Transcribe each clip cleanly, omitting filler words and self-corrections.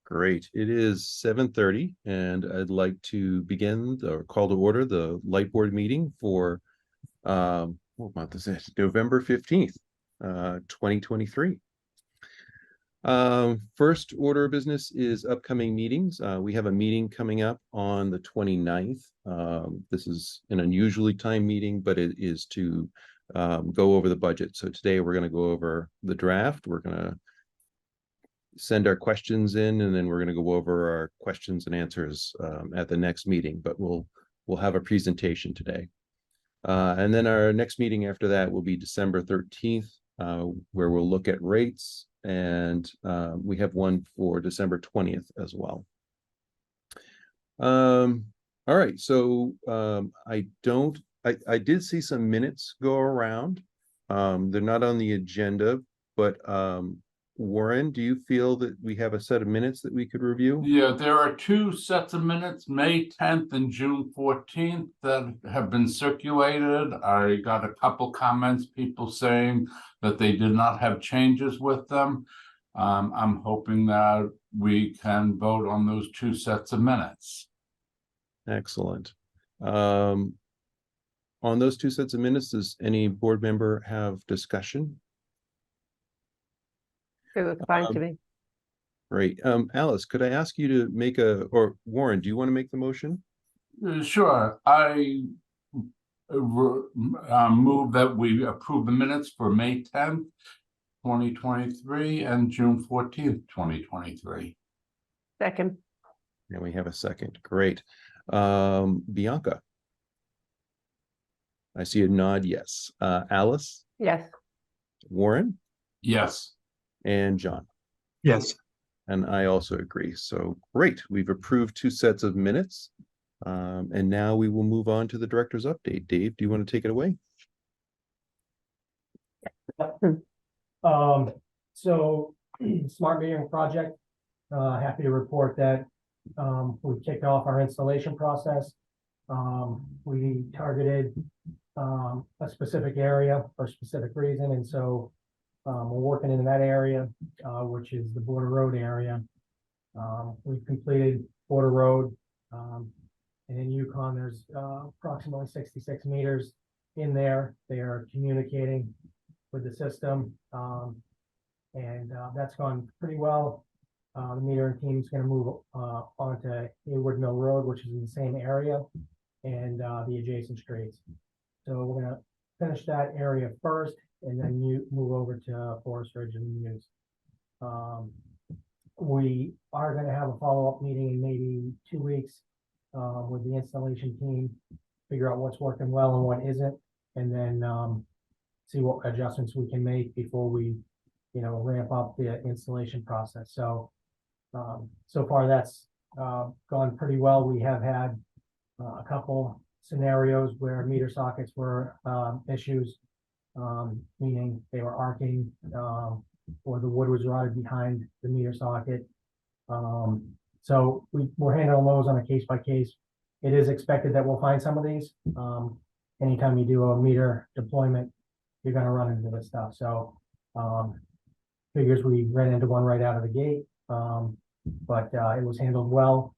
Great. It is 7:30, and I'd like to begin or call to order the light board meeting for what month is it? November 15th, 2023. First order of business is upcoming meetings. We have a meeting coming up on the 29th. This is an unusually timed meeting, but it is to go over the budget. So today we're going to go over the draft. We're going to send our questions in, and then we're going to go over our questions and answers at the next meeting, but we'll have a presentation today. And then our next meeting after that will be December 13th, where we'll look at rates, and we have one for December 20th as well. All right, so I did see some minutes go around. They're not on the agenda, but Warren, do you feel that we have a set of minutes that we could review? Yeah, there are two sets of minutes, May 10th and June 14th, that have been circulated. I got a couple comments, people saying that they did not have changes with them. I'm hoping that we can vote on those two sets of minutes. Excellent. On those two sets of minutes, does any board member have discussion? It looks fine to me. Great. Alice, could I ask you to make or Warren, do you want to make the motion? Sure. I move that we approve the minutes for May 10th, 2023 and June 14th, 2023. Second. And we have a second. Great. Bianca? I see a nod, yes. Alice? Yes. Warren? Yes. And John? Yes. And I also agree. So great. We've approved two sets of minutes. And now we will move on to the director's update. Dave, do you want to take it away? So smart metering project, happy to report that we kicked off our installation process. We targeted a specific area for a specific reason, and so we're working in that area, which is the Border Road area. We've completed Border Road, and in Yukon there's approximately 66 meters in there. They are communicating with the system, and that's gone pretty well. The metering team is going to move onto Hayward Mill Road, which is in the same area, and the adjacent streets. So we're going to finish that area first, and then you move over to Forest Ridge and Muse. We are going to have a follow-up meeting in maybe 2 weeks with the installation team, figure out what's working well and what isn't, and then see what adjustments we can make before we, ramp up the installation process. So, so far that's gone pretty well. We have had a couple scenarios where meter sockets were issues, meaning they were arcing, or the wood was rotted behind the meter socket. So we're handling those on a case by case. It is expected that we'll find some of these. Anytime you do a meter deployment, you're going to run into this stuff. So figures we ran into one right out of the gate, but it was handled well.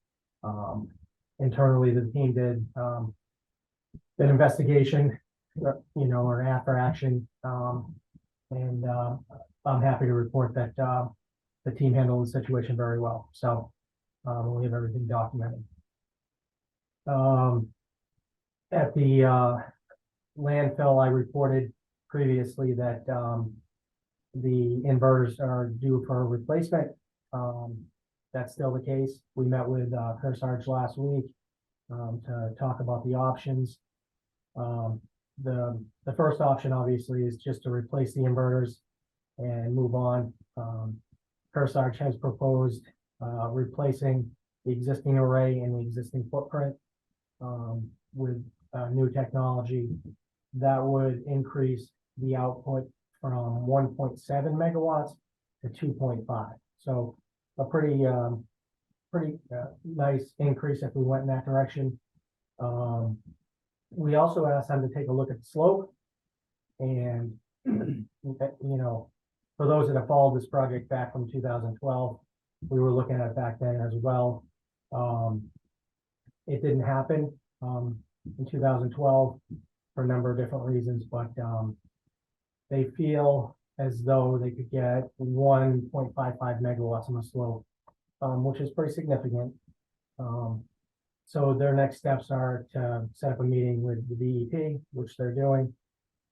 Internally, the team did an investigation, or after action, and I'm happy to report that the team handled the situation very well. So we have everything documented. At the landfill, I reported previously that the inverters are due for a replacement. That's still the case. We met with Kearsarge last week to talk about the options. The first option obviously is just to replace the inverters and move on. Kearsarge has proposed replacing the existing array and the existing footprint with new technology that would increase the output from 1.7 megawatts to 2.5. So a pretty nice increase if we went in that direction. We also asked them to take a look at the slope, and for those that have followed this project back from 2012, We were looking at it back then as well. It didn't happen, in 2012 for a number of different reasons, but, they feel as though they could get 1.55 megawatts on the slope, which is pretty significant. So their next steps are to set up a meeting with the DEP, which they're doing,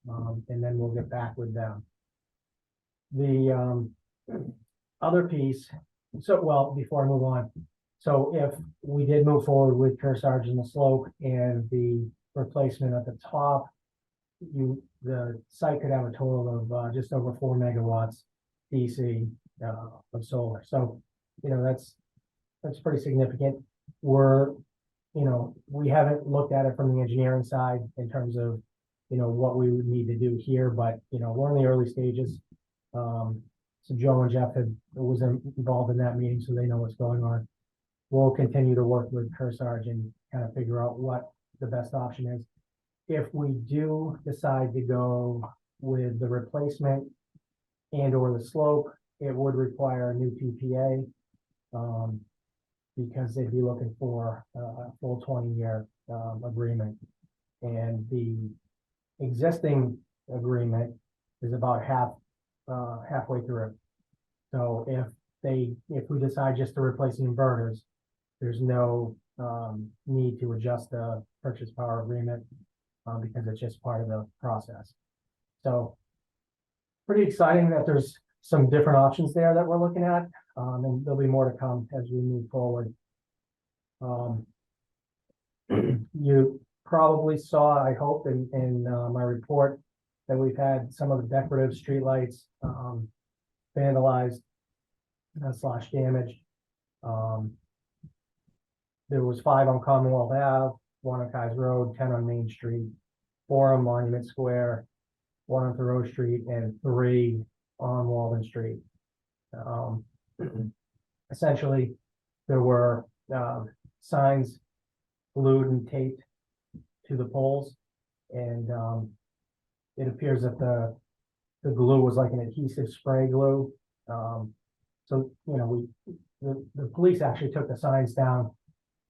and then we'll get back with them. The other piece, well, before I move on, so if we did move forward with Kearsarge and the slope and the replacement at the top, the site could have a total of just over 4 megawatts DC of solar. So, that's pretty significant. We haven't looked at it from the engineering side in terms of, what we would need to do here, but, we're in the early stages. So Joe and Jeff was involved in that meeting, so they know what's going on. We'll continue to work with Kearsarge and kind of figure out what the best option is. If we do decide to go with the replacement and or the slope, it would require a new PPA. Because they'd be looking for a full 20-year agreement. And the existing agreement is about halfway through. So if we decide just to replace the inverters, there's no need to adjust the purchase power agreement because it's just part of the process. So pretty exciting that there's some different options there that we're looking at. And there'll be more to come as we move forward. You probably saw, I hope, in my report that we've had some of the decorative streetlights vandalized / damaged. There was 5 on Commonwealth Ave, 1 on Kaiser Road, 10 on Main Street, 4 on Monument Square, 1 on Thoreau Street, and 3 on Walden Street. Essentially, there were signs glued and taped to the poles, and it appears that the glue was like an adhesive spray glue. So the police actually took the signs down,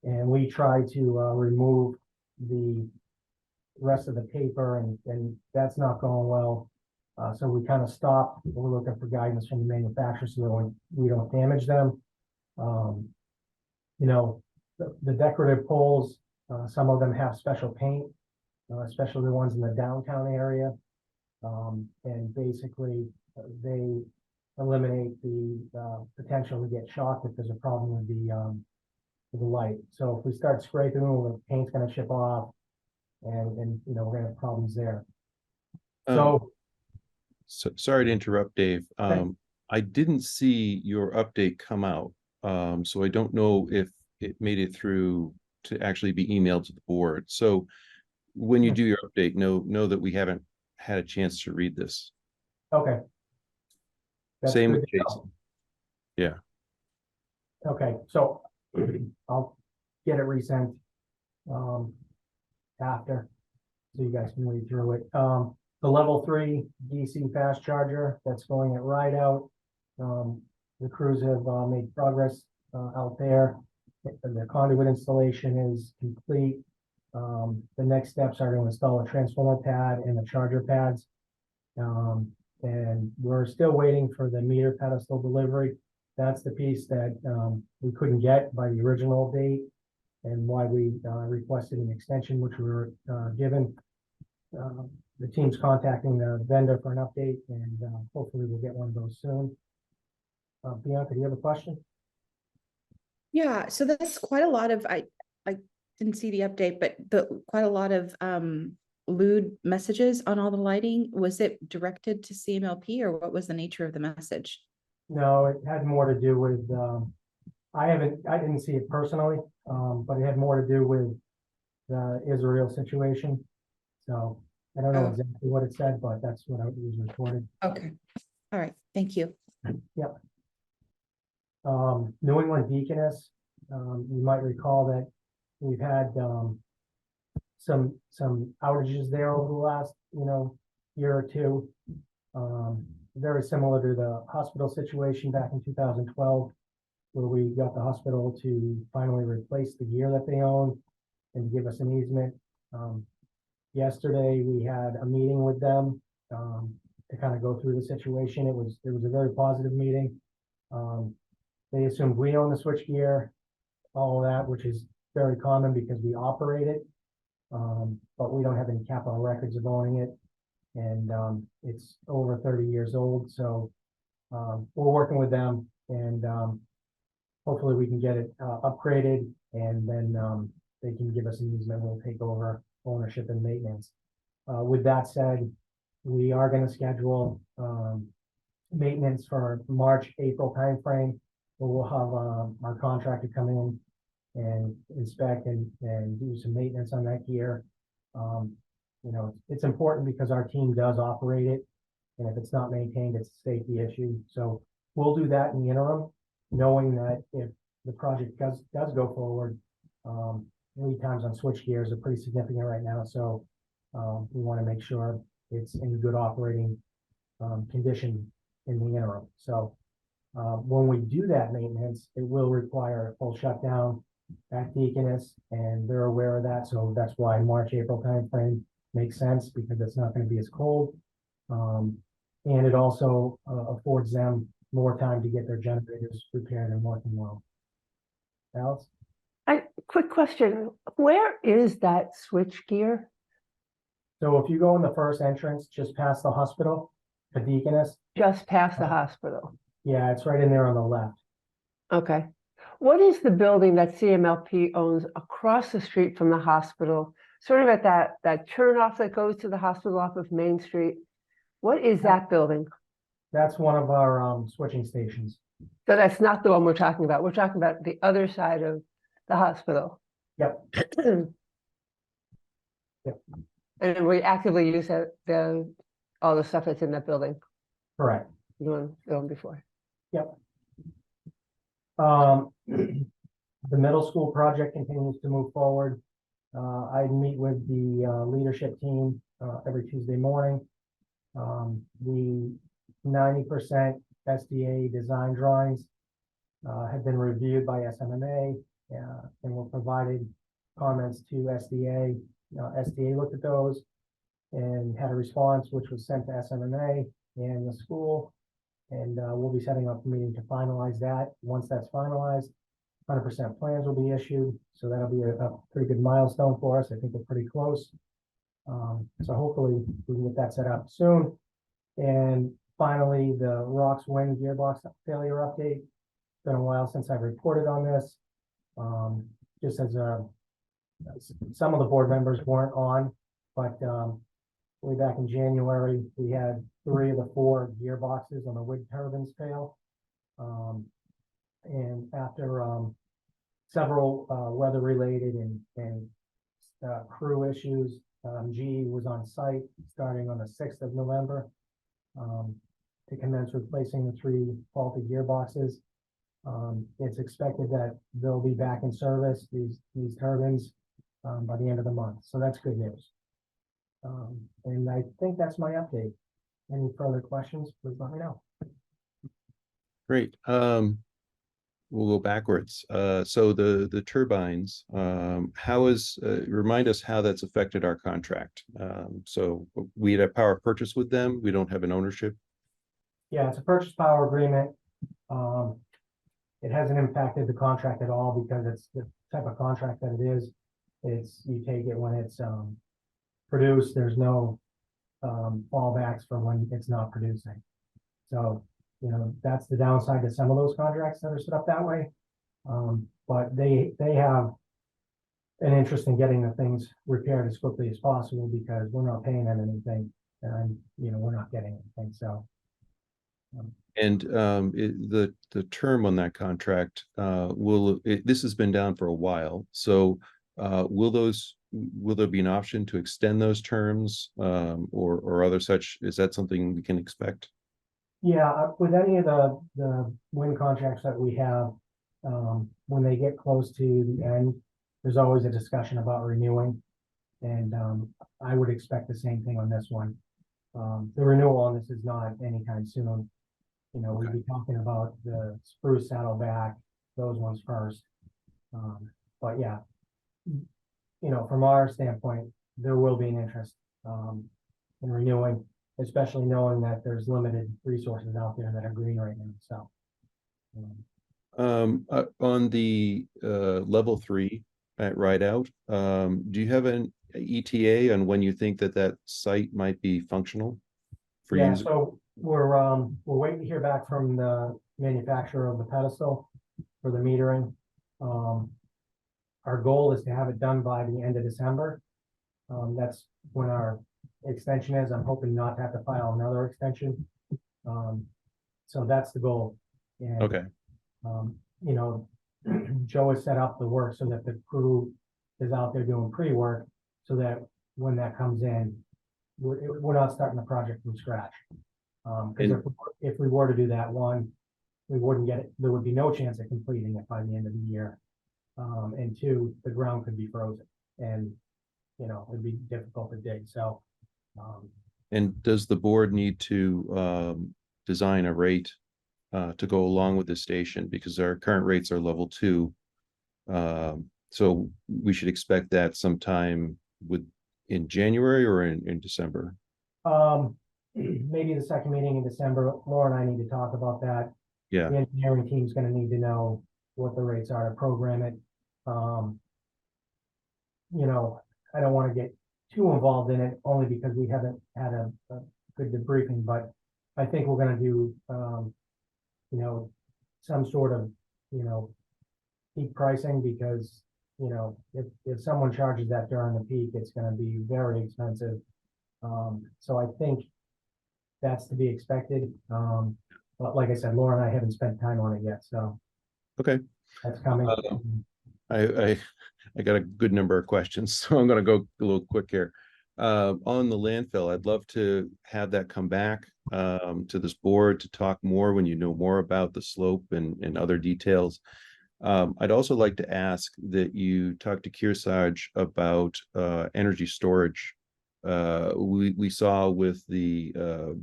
and we tried to remove the rest of the paper, and that's not going well. So we kind of stopped. We're looking for guidance from the manufacturer so that we don't damage them. The decorative poles, some of them have special paint, especially the ones in the downtown area. And basically they eliminate the potential to get shocked if there's a problem with the light. So if we start scraping them, the paint's going to chip off, and we're going to have problems there. So sorry to interrupt, Dave. Okay. I didn't see your update come out. So I don't know if it made it through to actually be emailed to the board. So when you do your update, know that we haven't had a chance to read this. Okay. That's Same good with to know. Jason. Yeah. Okay, so I'll get it resent after, so you guys can read through it. The level 3 DC fast charger that's going at Rideout. The crews have made progress out there. The conduit installation is complete. The next steps are to install a transformer pad and the charger pads. And we're still waiting for the meter pedestal delivery. That's the piece that we couldn't get by the original date, and why we requested an extension, which we were given. The team's contacting the vendor for an update, and hopefully we'll get one of those soon. Bianca, do you have a question? Yeah, so that's quite a lot of, I didn't see the update, but quite a lot of lewd messages on all the lighting. Was it directed to CMLP, or what was the nature of the message? No, it had more to do with, I didn't see it personally, but it had more to do with the Israel situation. So I don't know exactly what it said, but that's what was reported. Okay, all right, thank you. Yep. New England Deaconess, you might recall that we've had some outages there over the last year or two. Very similar to the hospital situation back in 2012. where we got the hospital to finally replace the gear that they own and give us an easement. Yesterday, we had a meeting with them, to kind of go through the situation. It was a very positive meeting. They assumed we own the switchgear, all of that, which is very common because we operate it. But we don't have any capital records of owning it. And, it's over 30 years old, so, we're working with them and, hopefully we can get it, upgraded and then, they can give us an easement. We'll take over ownership and maintenance. With that said, we are gonna schedule, maintenance for March, April timeframe. Where we'll have, our contractor come in and inspect and do some maintenance on that gear. You know, it's important because our team does operate it. And if it's not maintained, it's a safety issue. So we'll do that in the interim, knowing that if the project does go forward, lead times on switch gears are pretty significant right now. So we want to make sure it's in good operating condition in the interim. So when we do that maintenance, it will require a full shutdown at Deaconess, and they're aware of that. So that's why March, April timeframe makes sense, because it's not going to be as cold. And it also affords them more time to get their generators repaired and working well. Alice? Quick question, where is that switch gear? So if you go in the first entrance, just past the hospital, the Deaconess, Just past the hospital. yeah, it's right in there on the left. Okay. What is the building that CMLP owns across the street from the hospital? Sort of at that turnoff that goes to the hospital off of Main Street. What is that building? That's one of our switching stations. So that's not the one we're talking about. We're talking about the other side of the hospital. Yep. Yep. And we actively use all the stuff that's in that building, Correct. the one before. Yep. The middle school project continues to move forward. I meet with the leadership team every Tuesday morning. The 90% SDA design drawings have been reviewed by SMMA and were provided comments to SDA. SDA looked at those and had a response, which was sent to SMMA and the school. And we'll be setting up a meeting to finalize that. Once that's finalized, 100% plans will be issued. So that'll be a pretty good milestone for us. I think we're pretty close. So hopefully we can get that set up soon. And finally, the Rocks Wing gearbox failure update. It's been a while since I've reported on this. Just as some of the board members weren't on, but way back in January, we had 3 of the 4 gearboxes on the wind turbines fail. And after several weather-related and crew issues, GE was on site starting on the 6th of November to commence replacing the 3 faulty gearboxes. It's expected that they'll be back in service, these turbines, by the end of the month. So that's good news. And I think that's my update. Any further questions, please let me know. Great. We'll go backwards. So the turbines, remind us how that's affected our contract. So we had a power purchase with them. We don't have an ownership. Yeah, it's a purchase power agreement. It hasn't impacted the contract at all because it's the type of contract that it is. It's, you take it when it's produced. There's no fallbacks for when it's not producing. So, you know, that's the downside to some of those contracts that are set up that way. But they have an interest in getting the things repaired as quickly as possible because we're not paying them anything, and you know, we're not getting anything. So. And the term on that contract, this has been down for a while. So will there be an option to extend those terms or other such? Is that something we can expect? Yeah, with any of the wind contracts that we have, when they get close to the end, there's always a discussion about renewing. And I would expect the same thing on this one. The renewal on this is not anytime soon. You know, we'd be talking about the spruce saddleback those ones first. But yeah, from our standpoint, there will be an interest, in renewing, especially knowing that there's limited resources out there that are green right now, so. On the level 3 at Rideout, do you have an ETA on when you think that that site might be functional for Yeah, using? so we're waiting to hear back from the manufacturer of the pedestal for the metering. Our goal is to have it done by the end of December. That's when our extension is. I'm hoping not to have to file another extension. So that's the goal. And, Okay, Joe has set up the work so that the crew is out there doing pre-work so that when that comes in, we're not starting the project from scratch. Because if we were to do that, one, we wouldn't get it, there would be no chance of completing it by the end of the year. And two, the ground could be frozen and, it'd be difficult to dig, so. and does the board need to design a rate to go along with the station, because our current rates are level 2? So we should expect that sometime in January or in December? Maybe the second meeting in December. Laura and I need to talk about that. Yeah, The engineering team's gonna need to know what the rates are to program it. I don't want to get too involved in it only because we haven't had a good debriefing, but I think we're gonna do, some sort of, peak pricing because, if someone charges that during the peak, it's gonna be very expensive. So I think that's to be expected. But like I said, Laura and I haven't spent time on it yet, so okay. that's coming. I got a good number of questions, so I'm gonna go a little quick here. On the landfill, I'd love to have that come back to this board to talk more when you know more about the slope and other details. I'd also like to ask that you talk to Kearsarge about energy storage. We saw with the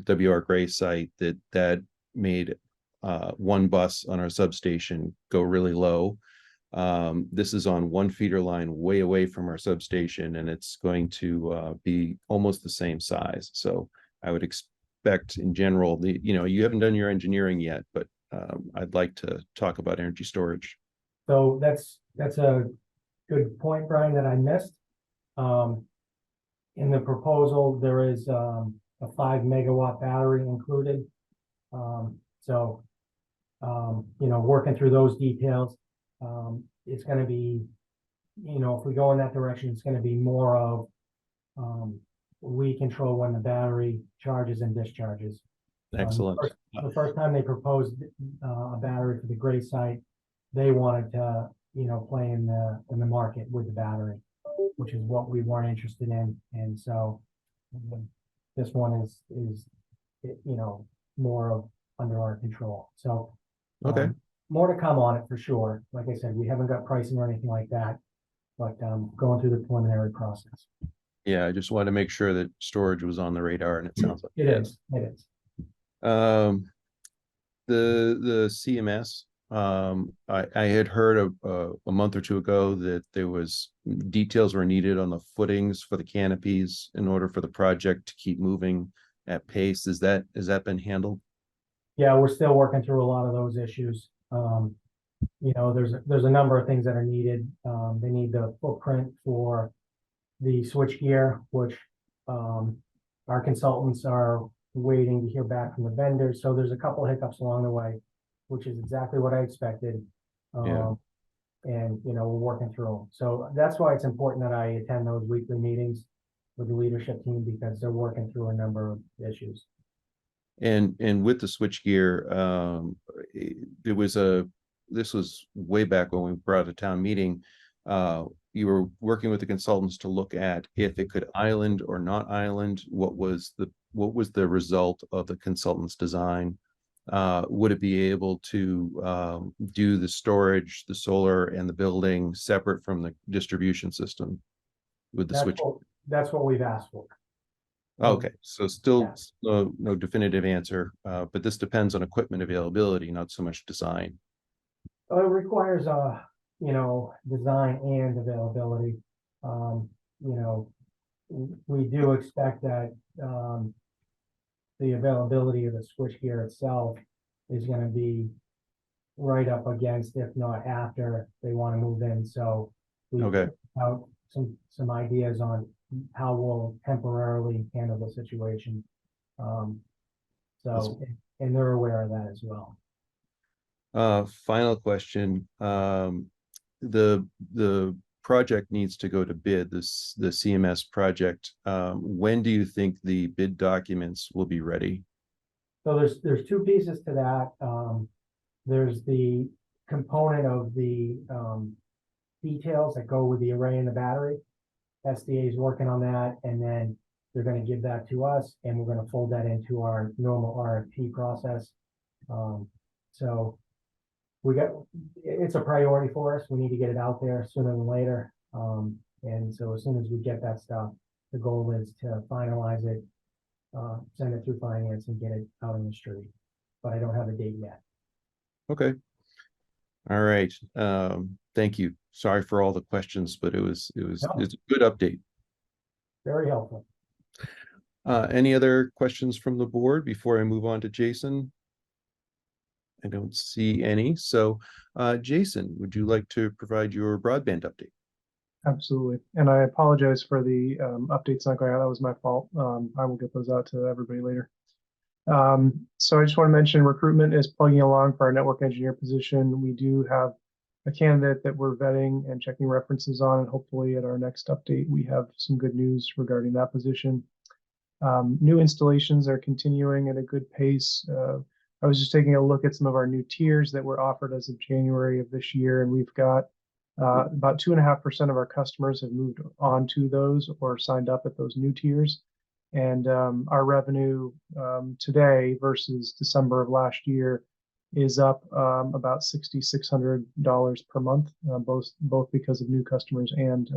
WR Gray site that made one bus on our substation go really low. This is on one feeder line way away from our substation, and it's going to be almost the same size. So I would expect in general, you haven't done your engineering yet, but I'd like to talk about energy storage. So that's a good point, Brian, that I missed. In the proposal, there is a 5 megawatt battery included. So working through those details, it's going to be, if we go in that direction, it's going to be more of we control when the battery charges and discharges. Excellent. The first time they proposed a battery for the gray site, they wanted to, play in the market with the battery, which is what we weren't interested in. And so this one is more of under our control. So Okay. more to come on it for sure. Like I said, we haven't got pricing or anything like that, but going through the preliminary process. Yeah, I just wanted to make sure that storage was on the radar, and it sounds like It is. The CMS. I had heard a month or two ago that there was details were needed on the footings for the canopies in order for the project to keep moving at pace. Has that been handled? Yeah, we're still working through a lot of those issues. There's a number of things that are needed. They need the footprint for the switchgear, which our consultants are waiting to hear back from the vendors. So there's a couple of hiccups along the way, which is exactly what I expected. Yeah. And we're working through them. So that's why it's important that I attend those weekly meetings with the leadership team, because they're working through a number of issues. And with the switchgear, this was way back when we brought a town meeting. You were working with the consultants to look at if it could island or not island. What was the result of the consultant's design? Would it be able to do the storage, the solar, and the building separate from the distribution system with the switch? That's what we've asked for. Okay, so still no definitive answer, but this depends on equipment availability, not so much design. It requires design and availability. We do expect that the availability of the switchgear itself is going to be right up against, if not after, they want to move in. So we Okay. out some ideas on how we'll temporarily handle the situation. And they're aware of that as well. Final question. The project needs to go to bid, the CMS project. When do you think the bid documents will be ready? So there's two pieces to that. There's the component of the details that go with the array and the battery. SDA is working on that, and then they're going to give that to us, and we're going to fold that into our normal RFP process. So it's a priority for us. We need to get it out there sooner than later. And so as soon as we get that stuff, the goal is to finalize it, send it through finance and get it out in the street. But I don't have a date yet. Okay. All right. Thank you. Sorry for all the questions, but it's a good update. Very helpful. Any other questions from the board before I move on to Jason? I don't see any. So, Jason, would you like to provide your broadband update? Absolutely. And I apologize for the updates not going out. That was my fault. I will get those out to everybody later. So I just want to mention recruitment is plugging along for our network engineer position. We do have a candidate that we're vetting and checking references on, and hopefully at our next update, we have some good news regarding that position. New installations are continuing at a good pace. I was just taking a look at some of our new tiers that were offered as of January of this year, and we've got about 2.5% of our customers have moved on to those or signed up at those new tiers. And our revenue today versus December of last year is up about $6,600 per month, both because of new customers and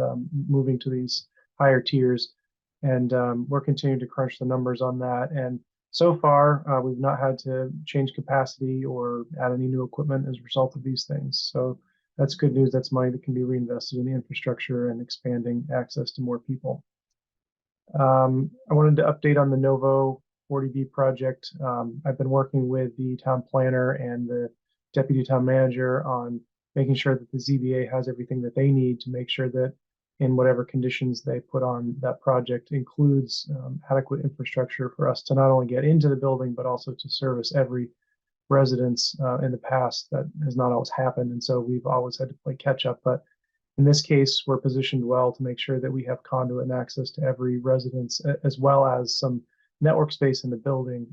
moving to these higher tiers. And we're continuing to crunch the numbers on that. And so far, we've not had to change capacity or add any new equipment as a result of these things. So that's good news. That's money that can be reinvested in the infrastructure and expanding access to more people. I wanted to update on the Novo 40B project. I've been working with the town planner and the deputy town manager on making sure that the ZBA has everything that they need to make sure that in whatever conditions they put on that project includes adequate infrastructure for us to not only get into the building, but also to service every residence. In the past, that has not always happened. And so we've always had to play catch up. But in this case, we're positioned well to make sure that we have conduit and access to every residence, as well as some network space in the building.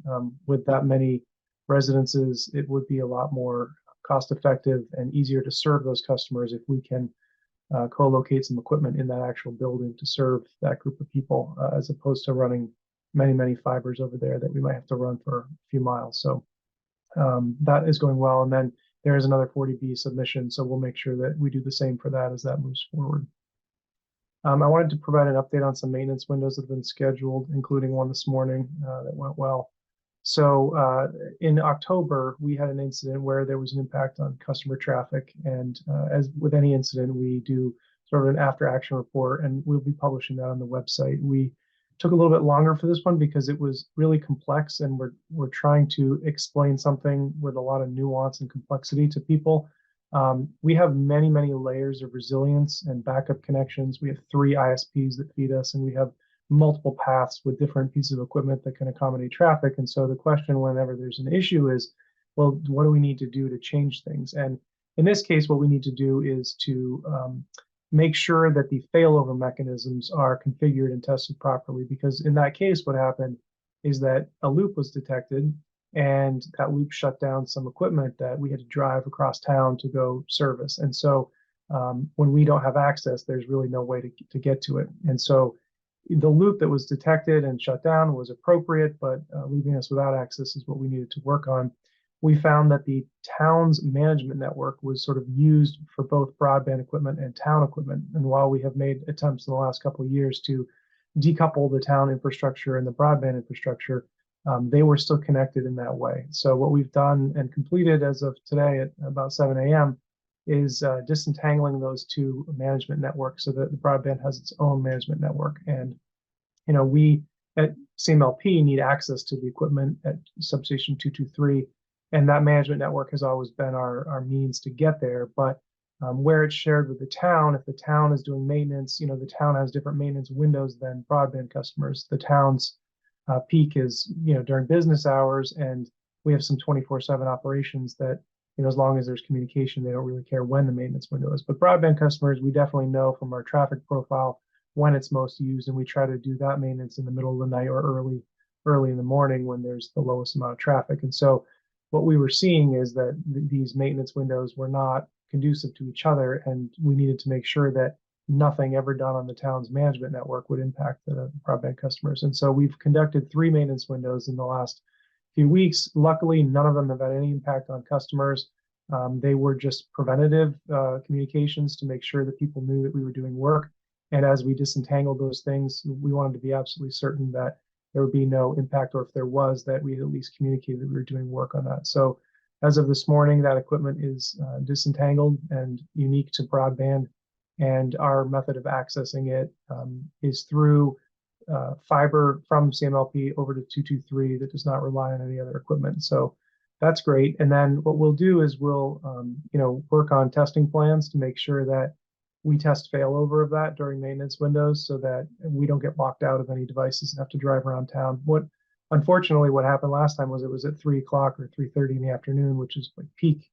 With that many residences, it would be a lot more cost effective and easier to serve those customers if we can co-locate some equipment in that actual building to serve that group of people, as opposed to running many fibers over there that we might have to run for a few miles. So that is going well. And then there is another 40B submission, so we'll make sure that we do the same for that as that moves forward. I wanted to provide an update on some maintenance windows that have been scheduled, including one this morning that went well. So in October, we had an incident where there was an impact on customer traffic. And as with any incident, we do sort of an after action report, and we'll be publishing that on the website. We took a little bit longer for this one because it was really complex, and we're trying to explain something with a lot of nuance and complexity to people. We have many layers of resilience and backup connections. We have 3 ISPs that feed us, and we have multiple paths with different pieces of equipment that can accommodate traffic. And so the question whenever there's an issue is, well, what do we need to do to change things? And in this case, what we need to do is to make sure that the failover mechanisms are configured and tested properly, because in that case, what happened is that a loop was detected, and that loop shut down some equipment that we had to drive across town to go service. And so when we don't have access, there's really no way to get to it. And so the loop that was detected and shut down was appropriate, but leaving us without access is what we needed to work on. We found that the town's management network was sort of used for both broadband equipment and town equipment. And while we have made attempts in the last couple of years to decouple the town infrastructure and the broadband infrastructure, they were still connected in that way. So what we've done and completed as of today at about 7 a.m. is disentangling those two management networks so that the broadband has its own management network. And, we at CMLP need access to the equipment at substation 223, and that management network has always been our means to get there. But where it's shared with the town, if the town is doing maintenance, the town has different maintenance windows than broadband customers. The town's peak is, during business hours, and we have some 24/7 operations that, as long as there's communication, they don't really care when the maintenance window is. But broadband customers, we definitely know from our traffic profile when it's most used, and we try to do that maintenance in the middle of the night or early in the morning when there's the lowest amount of traffic. And so what we were seeing is that these maintenance windows were not conducive to each other, and we needed to make sure that nothing ever done on the town's management network would impact the broadband customers. And so we've conducted 3 maintenance windows in the last few weeks. Luckily, none of them have had any impact on customers. They were just preventative communications to make sure that people knew that we were doing work. And as we disentangled those things, we wanted to be absolutely certain that there would be no impact, or if there was, that we at least communicated that we were doing work on that. So as of this morning, that equipment is disentangled and unique to broadband. And our method of accessing it is through fiber from CMLP over to 223 that does not rely on any other equipment. So that's great. And then what we'll do is we'll, work on testing plans to make sure that we test failover of that during maintenance windows so that we don't get locked out of any devices and have to drive around town. Unfortunately, what happened last time was it was at 3 o'clock or 3:30 in the afternoon, which is like peak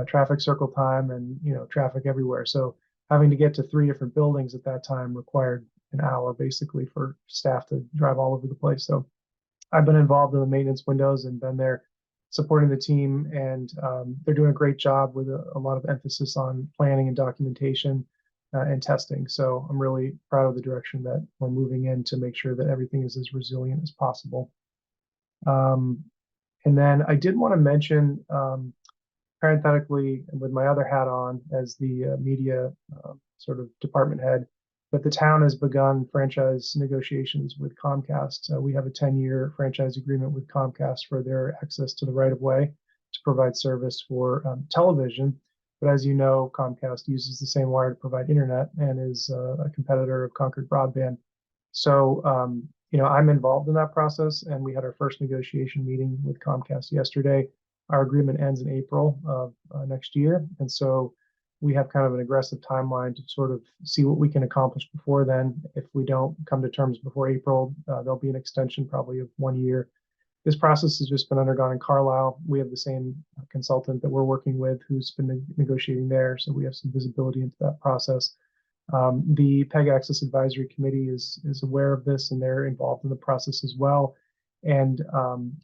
traffic circle time and, traffic everywhere. So having to get to 3 different buildings at that time required an hour basically for staff to drive all over the place. So I've been involved in the maintenance windows and been there supporting the team, and they're doing a great job with a lot of emphasis on planning and documentation and testing. So I'm really proud of the direction that we're moving in to make sure that everything is as resilient as possible. And then I did want to mention, parenthetically, with my other hat on as the media sort of department head, that the town has begun franchise negotiations with Comcast. We have a 10-year franchise agreement with Comcast for their access to the right-of-way to provide service for television. But as you know, Comcast uses the same wire to provide internet and is a competitor of Concord Broadband. So, I'm involved in that process, and we had our first negotiation meeting with Comcast yesterday. Our agreement ends in April of next year. And so we have kind of an aggressive timeline to sort of see what we can accomplish before then. If we don't come to terms before April, there'll be an extension probably of 1 year. This process has just been undergone in Carlisle. We have the same consultant that we're working with who's been negotiating there. So we have some visibility into that process. The PEG Access Advisory Committee is aware of this, and they're involved in the process as well. And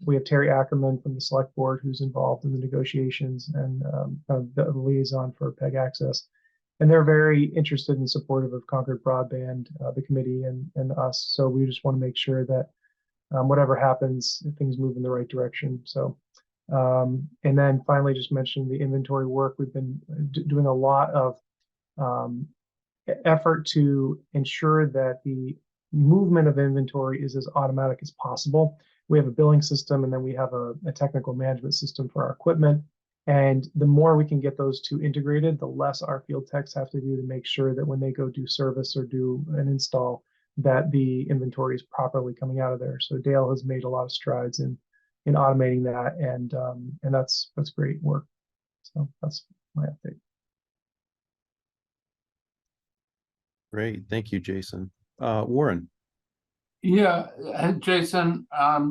we have Terry Ackerman from the Select Board who's involved in the negotiations and the liaison for PEG Access. And they're very interested and supportive of Concord Broadband, the committee, and us. So we just want to make sure that whatever happens, things move in the right direction. So, and then finally, just mention the inventory work. We've been doing a lot of effort to ensure that the movement of inventory is as automatic as possible. We have a billing system, and then we have a technical management system for our equipment. And the more we can get those two integrated, the less our field techs have to do to make sure that when they go do service or do an install, that the inventory is properly coming out of there. So Dale has made a lot of strides in automating that, and that's great work. So that's my update. Great, thank you, Jason. Warren. Yeah, Jason, I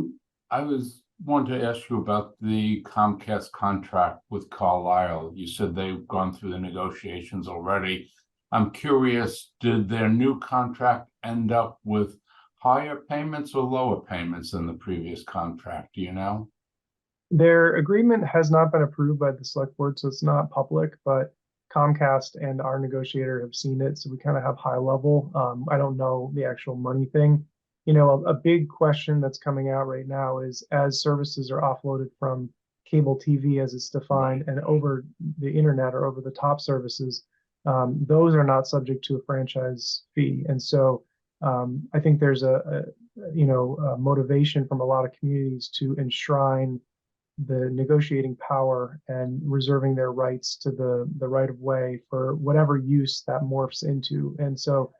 wanted to ask you about the Comcast contract with Carlisle. You said they've gone through the negotiations already. I'm curious, did their new contract end up with higher payments or lower payments than the previous contract? Do you know? Their agreement has not been approved by the select board, so it's not public, but Comcast and our negotiator have seen it, so we kind of have high level. I don't know the actual money thing. A big question that's coming out right now is as services are offloaded from cable TV as it's defined and over the internet or over the top services, those are not subject to a franchise fee. And so I think there's a motivation from a lot of communities to enshrine the negotiating power and reserving their rights to the right of way for whatever use that morphs into. And so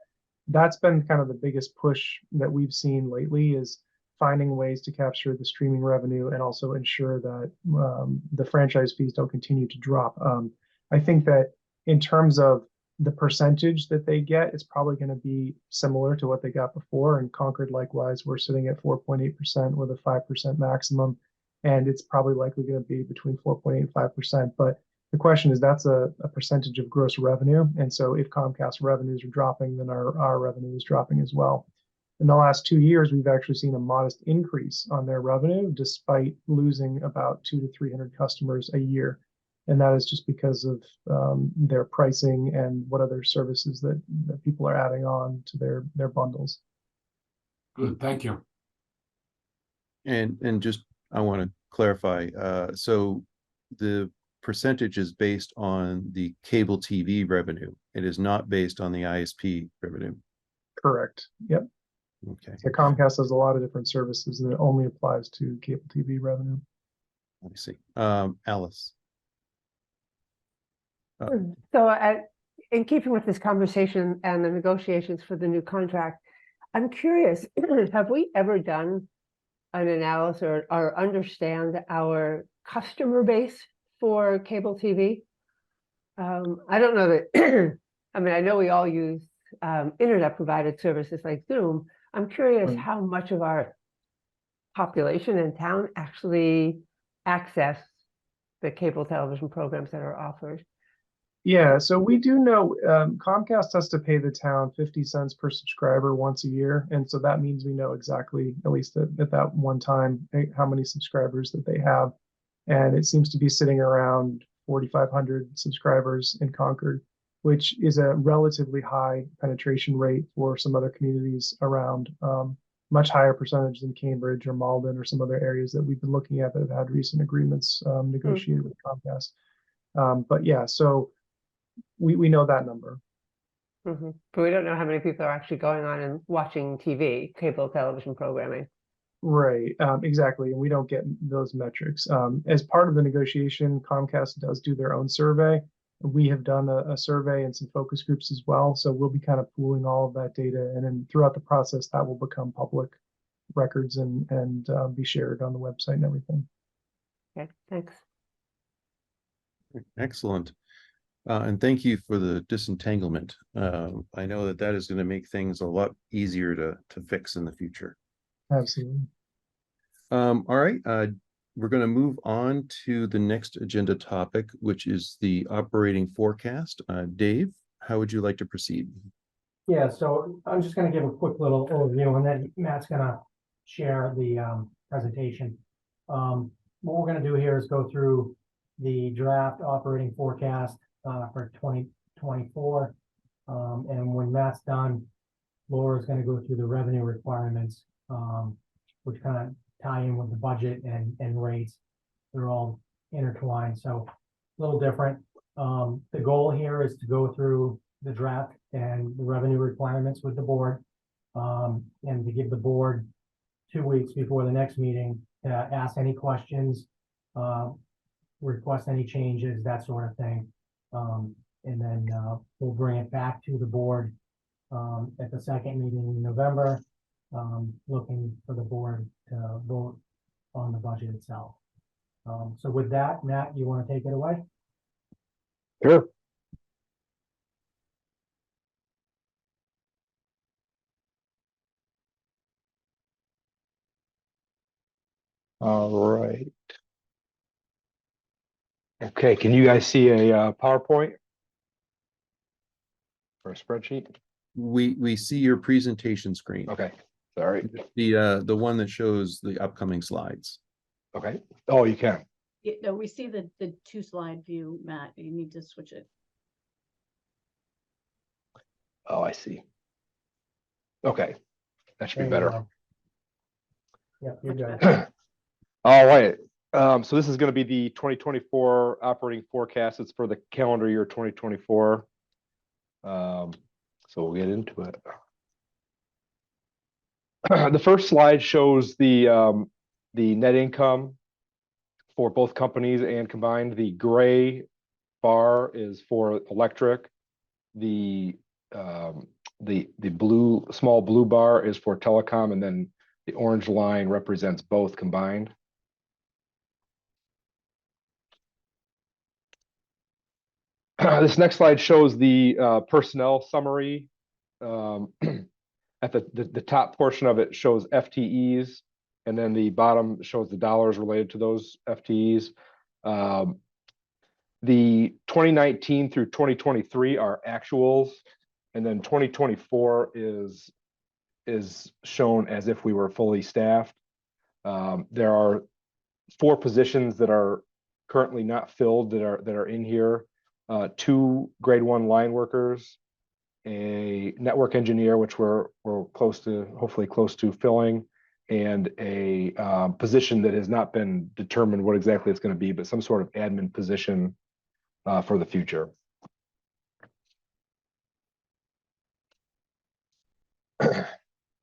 that's been kind of the biggest push that we've seen lately, is finding ways to capture the streaming revenue and also ensure that the franchise fees don't continue to drop. I think that in terms of the percentage that they get, it's probably going to be similar to what they got before. And Concord, likewise, we're sitting at 4.8% with a 5% maximum. And it's probably likely going to be between 4.8 and 5%. But the question is, that's a percentage of gross revenue. And so if Comcast revenues are dropping, then our revenue is dropping as well. In the last 2 years, we've actually seen a modest increase on their revenue, despite losing about 200 to 300 customers a year. And that is just because of their pricing and what other services that people are adding on to their bundles. Good, thank you. And just, I want to clarify, so the percentage is based on the cable TV revenue. It is not based on the ISP revenue. Correct. Yep. Okay, So Comcast has a lot of different services, and it only applies to cable TV revenue. let me see. Alice. So in keeping with this conversation and the negotiations for the new contract, I'm curious, have we ever done an analysis or understand our customer base for cable TV? I don't know that, I mean, I know we all use internet provided services like Zoom. I'm curious Right. how much of our population in town actually access the cable television programs that are offered. Yeah, so we do know Comcast has to pay the town 50 cents per subscriber once a year. And so that means we know exactly, at least at that one time, how many subscribers that they have. And it seems to be sitting around 4,500 subscribers in Concord, which is a relatively high penetration rate for some other communities around, much higher percentage than Cambridge or Malden or some other areas that we've been looking at that have had recent agreements negotiated with Comcast. But yeah, so we know that number. But we don't know how many people are actually going on and watching TV, cable television programming. Right, exactly. And we don't get those metrics. As part of the negotiation, Comcast does do their own survey. We have done a survey and some focus groups as well. So we'll be kind of pooling all of that data. And then throughout the process, that will become public records and be shared on the website and everything. Okay, thanks. Excellent. And thank you for the disentanglement. I know that is going to make things a lot easier to fix in the future. Absolutely. All right, we're going to move on to the next agenda topic, which is the operating forecast. Dave, how would you like to proceed? Yeah, so I'm just gonna give a quick little overview, and then Matt's gonna share the presentation. What we're gonna do here is go through the draft operating forecast for 2024. And when Matt's done, Laura's gonna go through the revenue requirements, which kind of tie in with the budget and rates. They're all intertwined, so a little different. The goal here is to go through the draft and the revenue requirements with the board, and to give the board 2 weeks before the next meeting to ask any questions, request any changes, that sort of thing. And then we'll bring it back to the board at the second meeting in November, looking for the board to vote on the budget itself. So with that, Matt, you want to take it away? Sure. All right. Okay, can you guys see a PowerPoint or a spreadsheet? We see your presentation screen. Okay, sorry. The one that shows the upcoming slides. Okay. Oh, you can. Yeah, no, we see the 2-slide view, Matt. You need to switch it. Oh, I see. Okay, that should be There you better. go. Yep, you're Much good. All right. So this is going to be the 2024 operating forecast. It's for the calendar year 2024. So we'll get into it. The first slide shows the net income for both companies and combined. The gray bar is for electric. The small blue bar is for telecom, and then the orange line represents both combined. This next slide shows the personnel summary. At the top portion of it shows FTEs, and then the bottom shows the dollars related to those FTEs. The 2019 through 2023 are actuals, and then 2024 is shown as if we were fully staffed. There are 4 positions that are currently not filled that are in here. 2 grade 1 line workers, a network engineer, which we're hopefully close to filling, and a position that has not been determined what exactly it's going to be, but some sort of admin position for the future.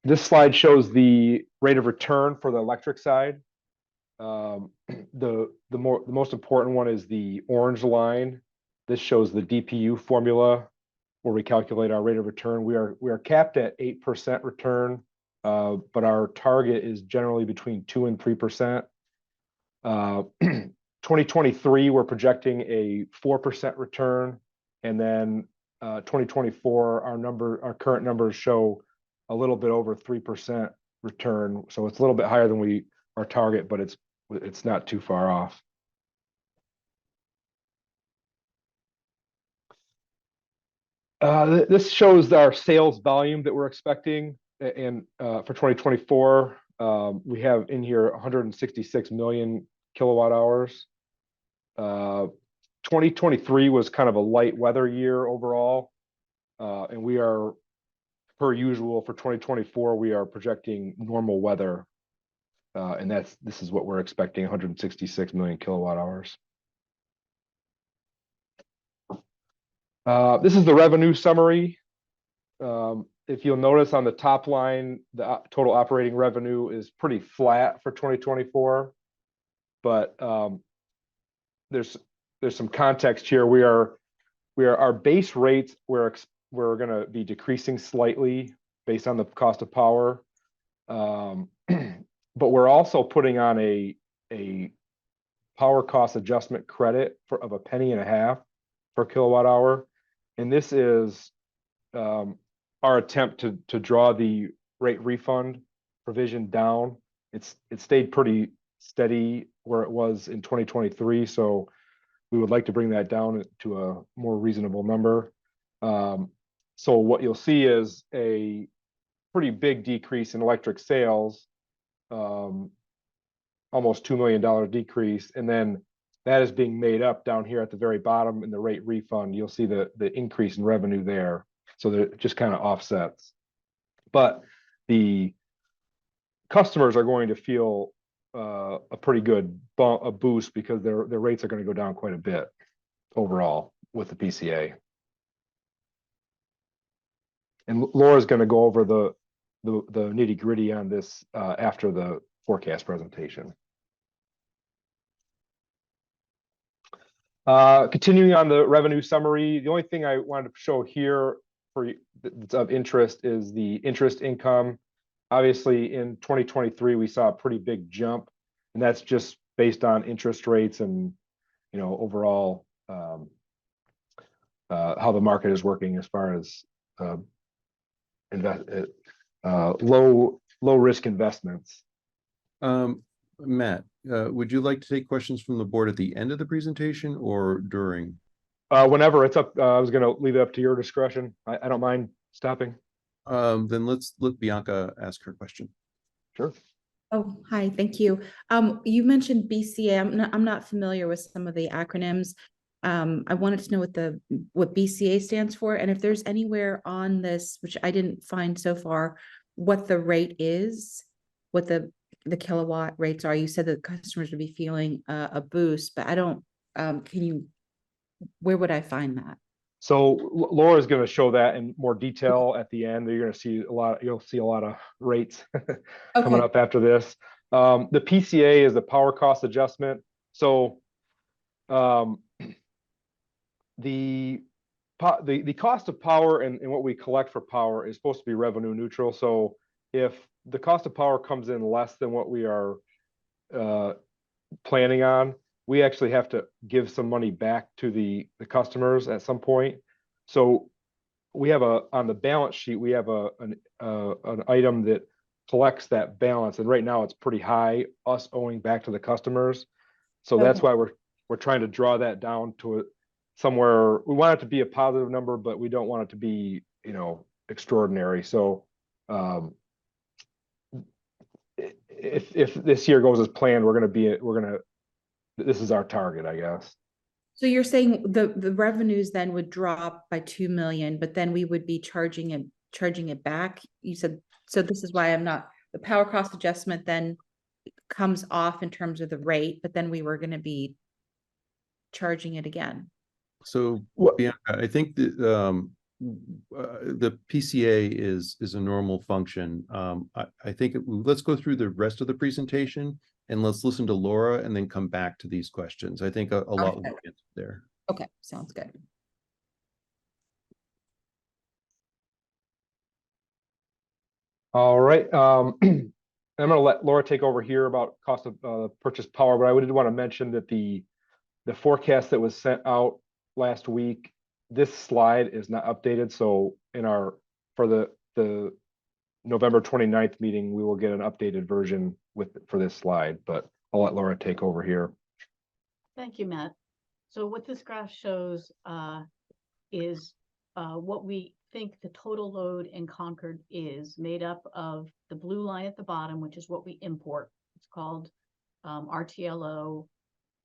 This slide shows the rate of return for the electric side. The most important one is the orange line. This shows the DPU formula where we calculate our rate of return. We are capped at 8% return, but our target is generally between 2 and 3%. 2023, we're projecting a 4% return, and then 2024, our current numbers show a little bit over 3% return. So it's a little bit higher than our target, but it's not too far off. This shows our sales volume that we're expecting, and for 2024, we have in here 166 million kilowatt hours. 2023 was kind of a light weather year overall, and we are, per usual, for 2024, we are projecting normal weather, and this is what we're expecting, 166 million kilowatt hours. This is the revenue summary. If you'll notice on the top line, the total operating revenue is pretty flat for 2024, but there's some context here. Our base rates, we're going to be decreasing slightly based on the cost of power, but we're also putting on a power cost adjustment credit of $0.015 per kilowatt hour. And this is our attempt to draw the rate refund provision down. It stayed pretty steady where it was in 2023, so we would like to bring that down to a more reasonable number. So what you'll see is a pretty big decrease in electric sales, almost $2 million decrease, and then that is being made up down here at the very bottom in the rate refund. You'll see the increase in revenue there. So that it just kind of offsets. But the customers are going to feel a pretty good boost because their rates are going to go down quite a bit overall with the PCA. And Laura's going to go over the nitty-gritty on this after the forecast presentation. Continuing on the revenue summary, the only thing I wanted to show here that's of interest is the interest income. Obviously, in 2023, we saw a pretty big jump, and that's just based on interest rates and overall how the market is working as far as low risk investments. Matt, would you like to take questions from the board at the end of the presentation or during? Whenever it's up. I was going to leave it up to your discretion. I don't mind stopping. Then let Bianca ask her question. Sure. Oh, hi, thank you. You mentioned BCA. I'm not familiar with some of the acronyms. I wanted to know what BCA stands for, and if there's anywhere on this, which I didn't find so far, what the rate is, what the kilowatt rates are. You said that customers would be feeling a boost, but I don't. Where would I find that? So Laura's going to show that in more detail at the end. You're going to see you'll see a lot of rates coming up after this. The PCA is the power cost adjustment. So, the cost of power and what we collect for power is supposed to be revenue neutral. So if the cost of power comes in less than what we are planning on, we actually have to give some money back to the customers at some point. So we have on the balance sheet, we have an item that collects that balance. And right now it's pretty high, us owing back to the customers. So that's Okay. why we're trying to draw that down to somewhere. We want it to be a positive number, but we don't want it to be, extraordinary. So if this year goes as planned, this is our target, I guess. So you're saying the revenues then would drop by 2 million, but then we would be charging it back? You said, so this is why the power cost adjustment then comes off in terms of the rate, but then we were going to be charging it again. So What- Bianca, I think the PCA is a normal function. I think let's go through the rest of the presentation and let's listen to Laura and then come back to these questions. I think a lot will be answered there. Okay, sounds good. All right. I'm going to let Laura take over here about cost of purchase power, but I did want to mention that the forecast that was sent out last week, this slide is not updated. So for the November 29th meeting, we will get an updated version for this slide, but I'll let Laura take over here. Thank you, Matt. So what this graph shows is what we think the total load in Concord is made up of the blue line at the bottom, which is what we import. It's called RTLO,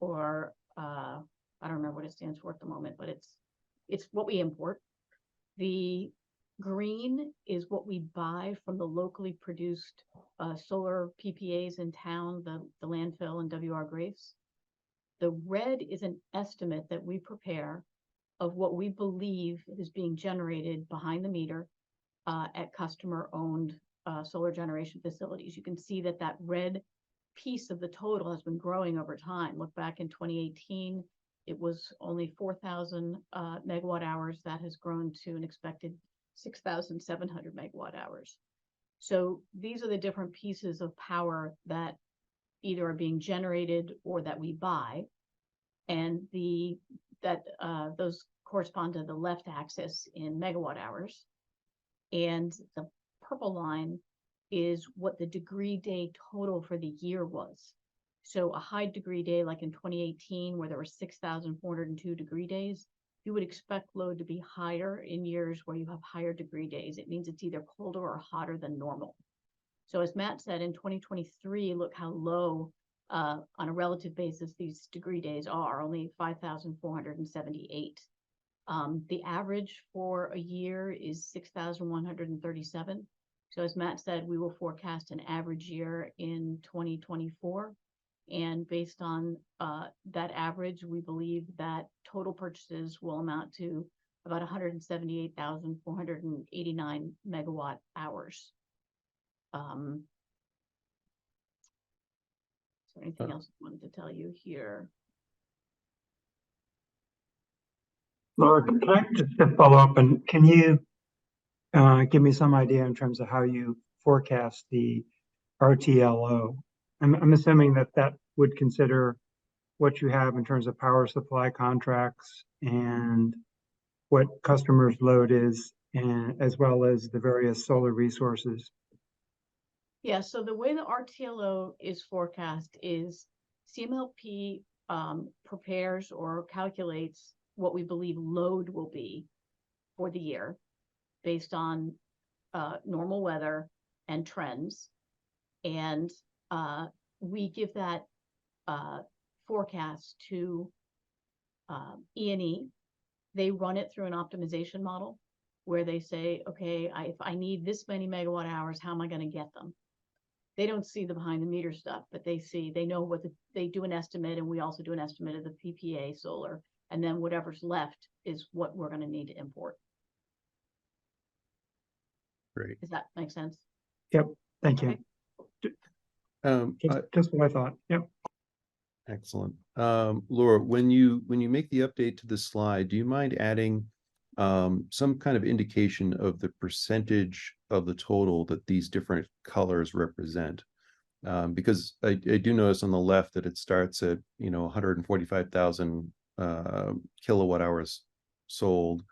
or I don't remember what it stands for at the moment, but it's what we import. The green is what we buy from the locally produced solar PPAs in town, the landfill and WR Grace. The red is an estimate that we prepare of what we believe is being generated behind the meter at customer-owned solar generation facilities. You can see that red piece of the total has been growing over time. Look back in 2018, it was only 4,000 megawatt hours. That has grown to an expected 6,700 megawatt hours. So these are the different pieces of power that either are being generated or that we buy, and those correspond to the left axis in megawatt hours, and the purple line is what the degree day total for the year was. So a high degree day like in 2018, where there were 6,402 degree days, you would expect load to be higher in years where you have higher degree days. It means it's either colder or hotter than normal. So as Matt said, in 2023, look how low on a relative basis these degree days are, only 5,478. The average for a year is 6,137. So as Matt said, we will forecast an average year in 2024. And based on that average, we believe that total purchases will amount to about 178,489 megawatt hours. Is there anything else I wanted to tell you here? Laura, can I just follow up, and can you give me some idea in terms of how you forecast the RTLO? I'm assuming that would consider what you have in terms of power supply contracts and what customers' load is, and as well as the various solar resources. Yeah, so the way the RTLO is forecast is CMLP prepares or calculates what we believe load will be for the year based on normal weather and trends. And we give that forecast to E&E. They run it through an optimization model where they say, okay, if I need this many megawatt hours, how am I going to get them? They don't see the behind the meter stuff, but they know what they do an estimate, and we also do an estimate of the PPA solar, and then whatever's left is what we're going to need to import. Great. Does that make sense? Yep, thank you. Okay. Just what I thought. Yep. Excellent. Laura, when you make the update to the slide, do you mind adding some kind of indication of the percentage of the total that these different colors represent? Because I do notice on the left that it starts at, 145,000 kilowatt hours sold.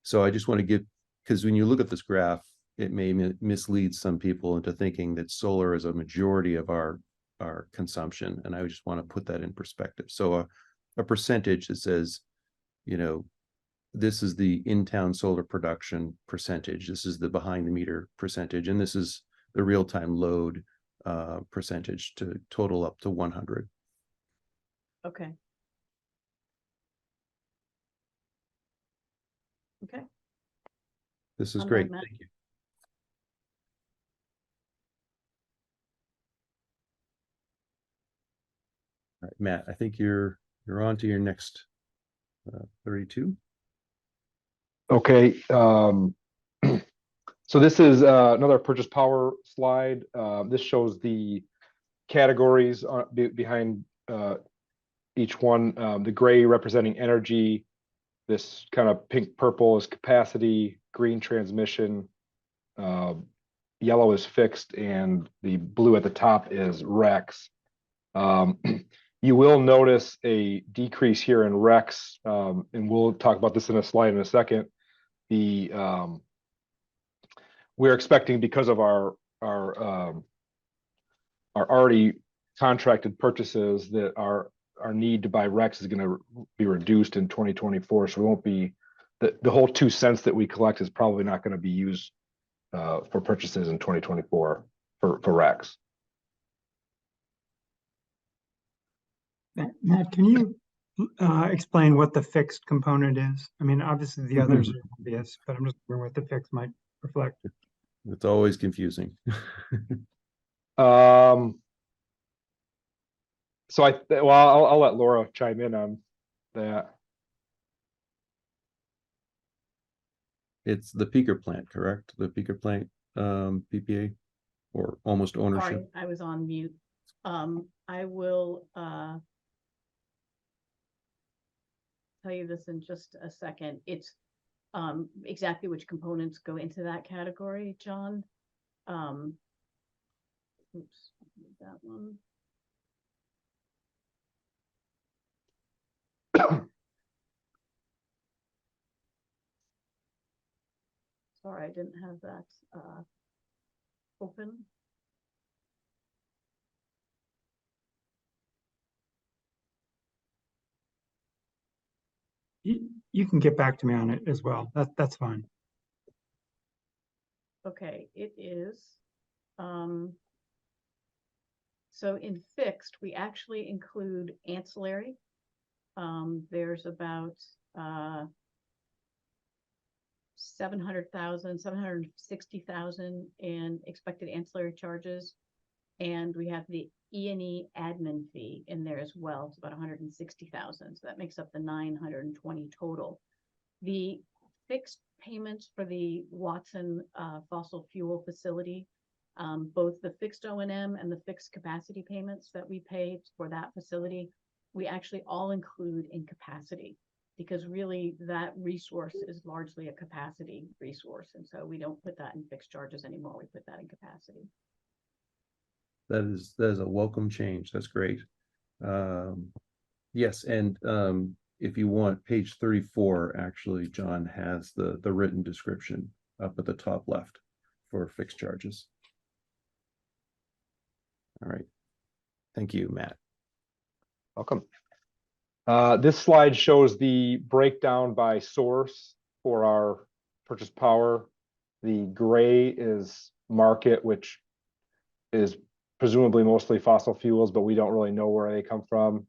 So I just want to give, because when you look at this graph, it may mislead some people into thinking that solar is a majority of our consumption. And I just want to put that in perspective. So a percentage that says, this is the in-town solar production percentage. This is the behind the meter percentage. And this is the real-time load percentage to total up to 100. Okay. Okay. This is I'm great. done, Matt. Thank you. All right, Matt, I think you're on to your next 32. Okay, so this is another purchase power slide. This shows the categories behind each one. The gray representing energy, this kind of pink purple is capacity, green transmission, yellow is fixed, and the blue at the top is RECs. You will notice a decrease here in RECs, and we'll talk about this in a slide in a second. We're expecting, because of our already contracted purchases, that our need to buy RECs is going to be reduced in 2024. So we won't be, the whole 2 cents that we collect is probably not going to be used for purchases in 2024 for RECs. Matt, can you explain what the fixed component is? I mean, obviously the others are obvious, but I'm just wondering what the fixed might reflect. It's always confusing. So I'll let Laura chime in on that. It's the peaker plant, correct? The peaker plant PPA, or almost ownership. Sorry, I was on mute. I will tell you this in just a second. It's exactly which components go into that category, John. Oops, that one. Sorry, I didn't have that open. You can get back to me on it as well. That's fine. Okay, it is. So in fixed, we actually include ancillary. There's about 760,000 in expected ancillary charges. And we have the E&E admin fee in there as well. It's about 160,000. So that makes up the 920 total. The fixed payments for the Watson fossil fuel facility, both the fixed O&M and the fixed capacity payments that we paid for that facility, we actually all include in capacity, because really that resource is largely a capacity resource. And so we don't put that in fixed charges anymore. We put that in capacity. That is a welcome change. That's great. Yes, and if you want, page 34, actually, John has the written description up at the top left for fixed charges. All right. Thank you, Matt. Welcome. This slide shows the breakdown by source for our purchase power. The gray is market, which is presumably mostly fossil fuels, but we don't really know where they come from.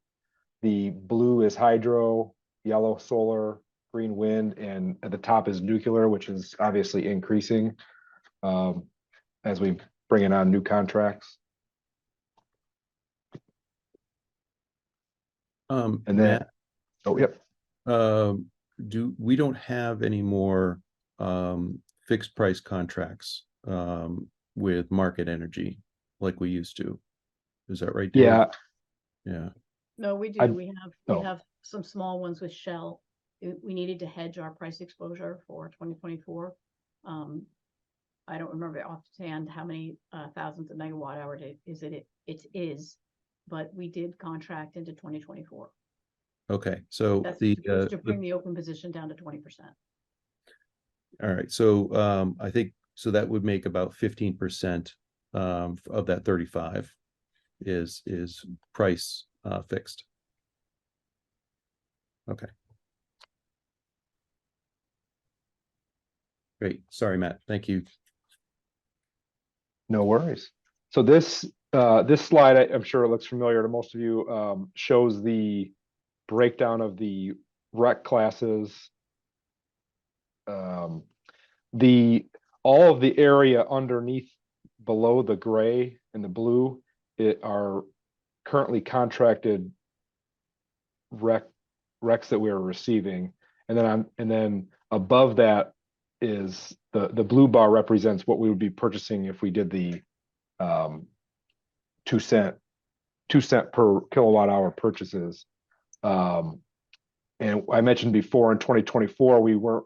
The blue is hydro, yellow solar, green wind, and at the top is nuclear, which is obviously increasing as we bring in on new contracts. And then, Matt, oh, yep. we don't have any more fixed price contracts with market energy like we used to. Is that right, Dave? Yeah. Yeah. No, we I- do. We oh. have some small ones with Shell. We needed to hedge our price exposure for 2024. I don't remember offhand how many thousands of megawatt hour it is, but we did contract into 2024. Okay, so That's the, supposed to bring the open position down to 20%. all right, so I think, so that would make about 15% of that 35 is price fixed. Okay. Great. Sorry, Matt. Thank you. No worries. So this slide, I'm sure it looks familiar to most of you, shows the breakdown of the rec classes. All of the area underneath, below the gray and the blue, are currently contracted recs that we are receiving, and then above that is the blue bar represents what we would be purchasing if we did the 2 cent per kilowatt hour purchases. And I mentioned before, in 2024 we were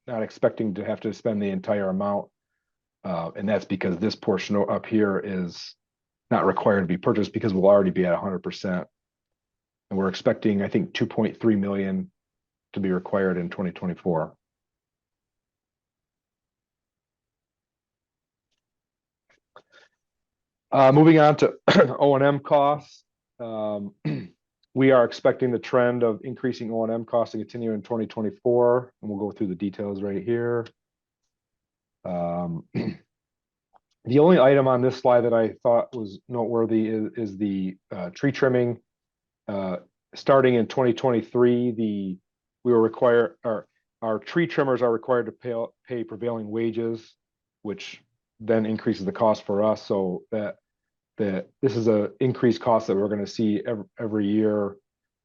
not expecting to have to spend the entire amount, and that's because this portion up here is not required to be purchased because we'll already be at 100%, and we're expecting, I think, 2.3 million to be required in 2024. Moving on to O&M costs. We are expecting the trend of increasing O&M costs to continue in 2024, and we'll go through the details right here. The only item on this slide that I thought was noteworthy is the tree trimming. Starting in 2023, our tree trimmers are required to pay prevailing wages, which then increases the cost for us. So that this is a increased cost that we're going to see every year.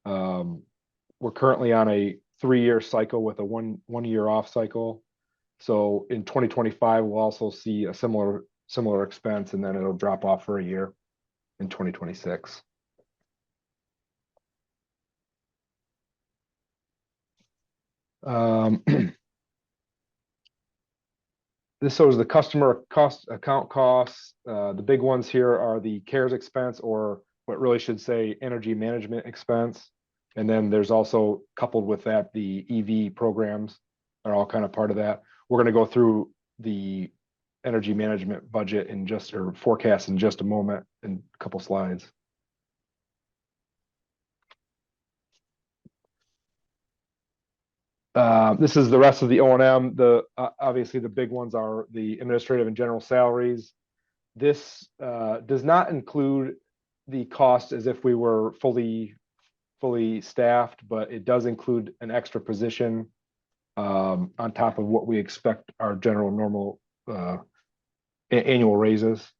We're currently on a 3-year cycle with a one year off cycle. So in 2025, we'll also see a similar expense, and then it'll drop off for a year in 2026. This shows the customer account costs. The big ones here are the CARES expense, or what really should say energy management expense. And then there's also, coupled with that, the EV programs are all kind of part of that. We're going to go through the energy management budget or forecast in just a moment, in a couple slides. This is the rest of the O&M. Obviously the big ones are the administrative and general salaries. This does not include the cost as if we were fully staffed, but it does include an extra position on top of what we expect our general normal annual raises.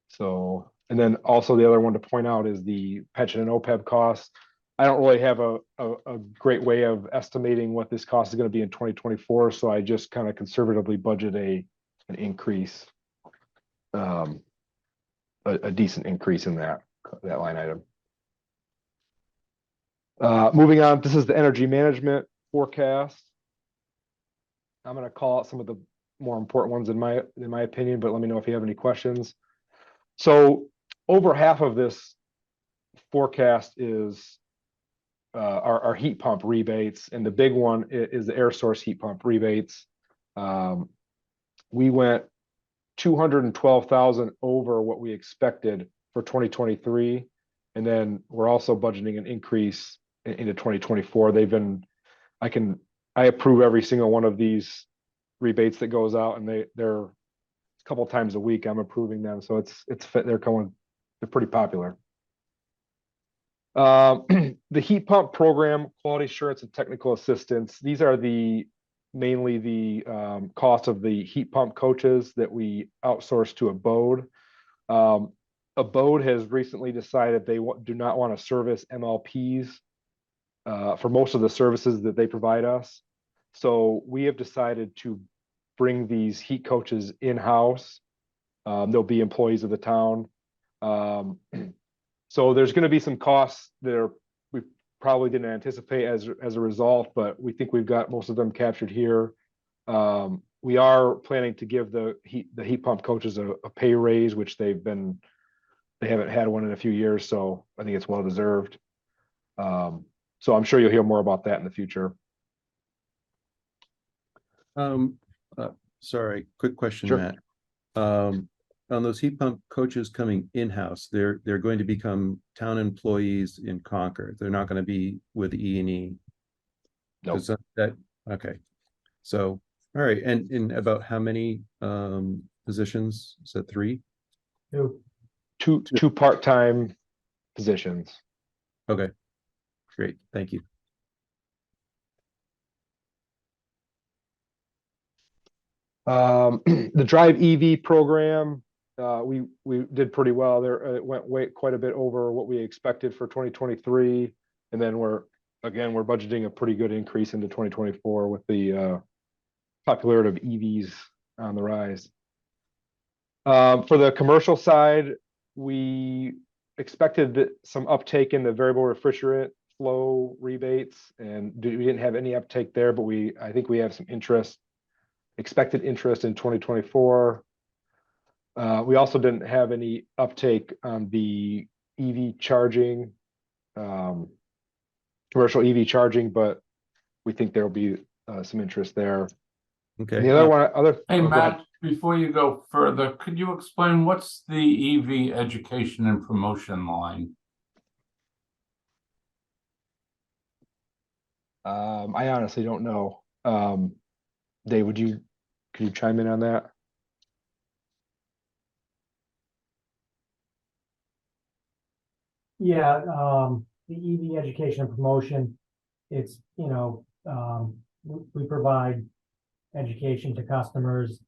So, and then also the other one to point out is the pension and OPEB costs. I don't really have a great way of estimating what this cost is going to be in 2024, so I just kind of conservatively budget an increase, a decent increase in that line item. Moving on, this is the energy management forecast. I'm going to call out some of the more important ones in my opinion, but let me know if you have any questions. So over half of this forecast is our heat pump rebates, and the big one is the air source heat pump rebates. We went 212,000 over what we expected for 2023, and then we're also budgeting an increase into 2024. I approve every single one of these rebates that goes out, and they're a couple times a week I'm approving them, so they're pretty popular. The heat pump program, quality assurance and technical assistance, these are mainly the cost of the heat pump coaches that we outsource to Abode. Abode has recently decided they do not want to service MLPs for most of the services that they provide us. So we have decided to bring these heat coaches in-house. They'll be employees of the town. So there's going to be some costs that we probably didn't anticipate as a result, but we think we've got most of them captured here. We are planning to give the heat pump coaches a pay raise, which they haven't had one in a few years, so I think it's well deserved. So I'm sure you'll hear more about that in the future. Sorry, quick question, Sure. Matt. On those heat pump coaches coming in-house, they're going to become town employees in Concord. They're not going to be with E&E. Nope. Okay. So, all right, and in about how many positions? Is that 3? Two part-time positions. Okay, great, thank you. The Drive EV program, we did pretty well there. It went quite a bit over what we expected for 2023, and then we're budgeting a pretty good increase into 2024 with the popularity of EVs on the rise. For the commercial side, we expected some uptake in the variable refrigerant flow rebates, and we didn't have any uptake there, but I think we have some expected interest in 2024. We also didn't have any uptake on the EV charging, commercial EV charging, but we think there'll be some interest there. Okay. And the other Hey, go ahead. Matt, before you go further, could you explain what's the EV education and promotion line? I honestly don't know. Dave, could you chime in on that? Yeah, the EV education and promotion, it's, we provide education to customers,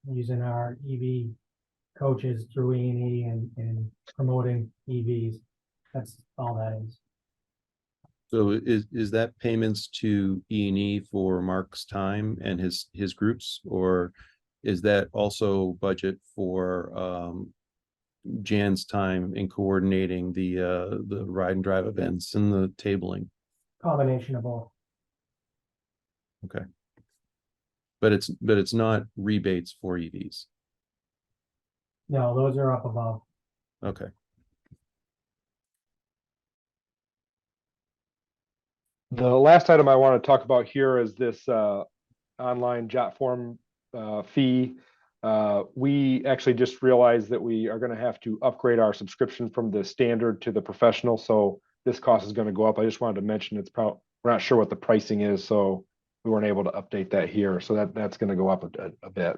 using our EV coaches through E&E and promoting EVs. That's all that is. So is that payments to E&E for Mark's time and his groups, or is that also budget for Jan's time in coordinating the ride and drive events and the tabling? Combination of both. Okay. But it's not rebates for EVs. No, those are up above. Okay. The last item I want to talk about here is this online jot form fee. We actually just realized that we are going to have to upgrade our subscription from the standard to the professional, so this cost is going to go up. I just wanted to mention we're not sure what the pricing is, so we weren't able to update that here. So that's going to go up a bit.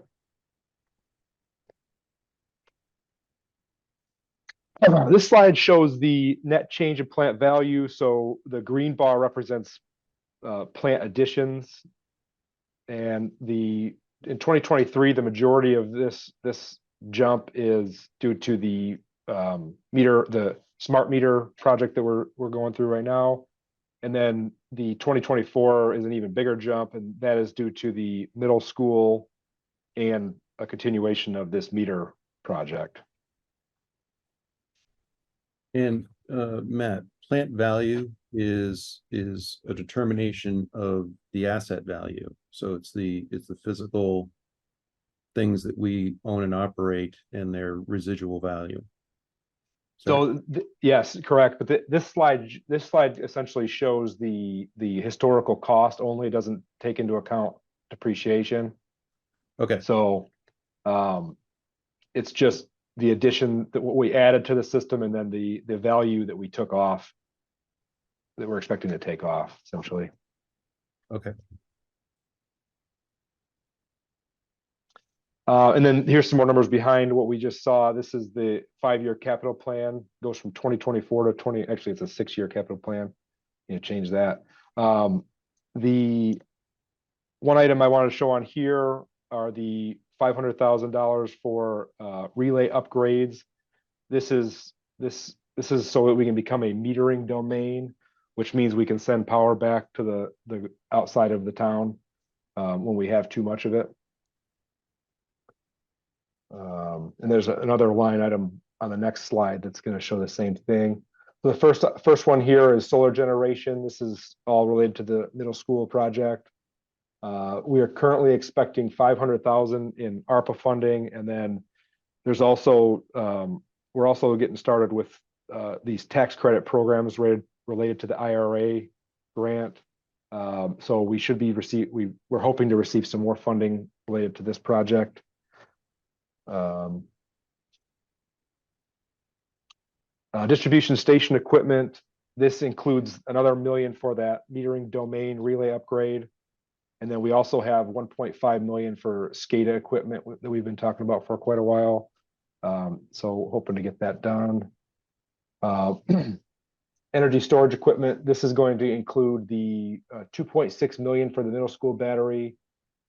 This slide shows the net change in plant value. So the green bar represents plant additions, and in 2023, the majority of this jump is due to the smart meter project that we're going through right now. And then the 2024 is an even bigger jump, and that is due to the middle school and a continuation of this meter project. And Matt, plant value is a determination of the asset value. So it's the physical things that we own and operate and their residual value. So yes, correct. But this slide essentially shows the historical cost only. It doesn't take into account depreciation. Okay. So it's just the addition that what we added to the system, and then the value that we took off, that we're expecting to take off, essentially. Okay. And then here's some more numbers behind what we just saw. This is the 5-year capital plan, goes from 2024 to actually it's a 6-year capital plan. Change that. The one item I want to show on here are the $500,000 for relay upgrades. This is so that we can become a metering domain, which means we can send power back to the outside of the town when we have too much of it. And there's another line item on the next slide that's going to show the same thing. So the first one here is solar generation. This is all related to the middle school project. We are currently expecting 500,000 in ARPA funding, and then there's also we're also getting started with these tax credit programs related to the IRA grant. So we should be we're hoping to receive some more funding related to this project. Distribution station equipment. This includes another $1 million for that metering domain relay upgrade. And then we also have 1.5 million for SCADA equipment that we've been talking about for quite a while. So hoping to get that done. Energy storage equipment. This is going to include the 2.6 million for the middle school battery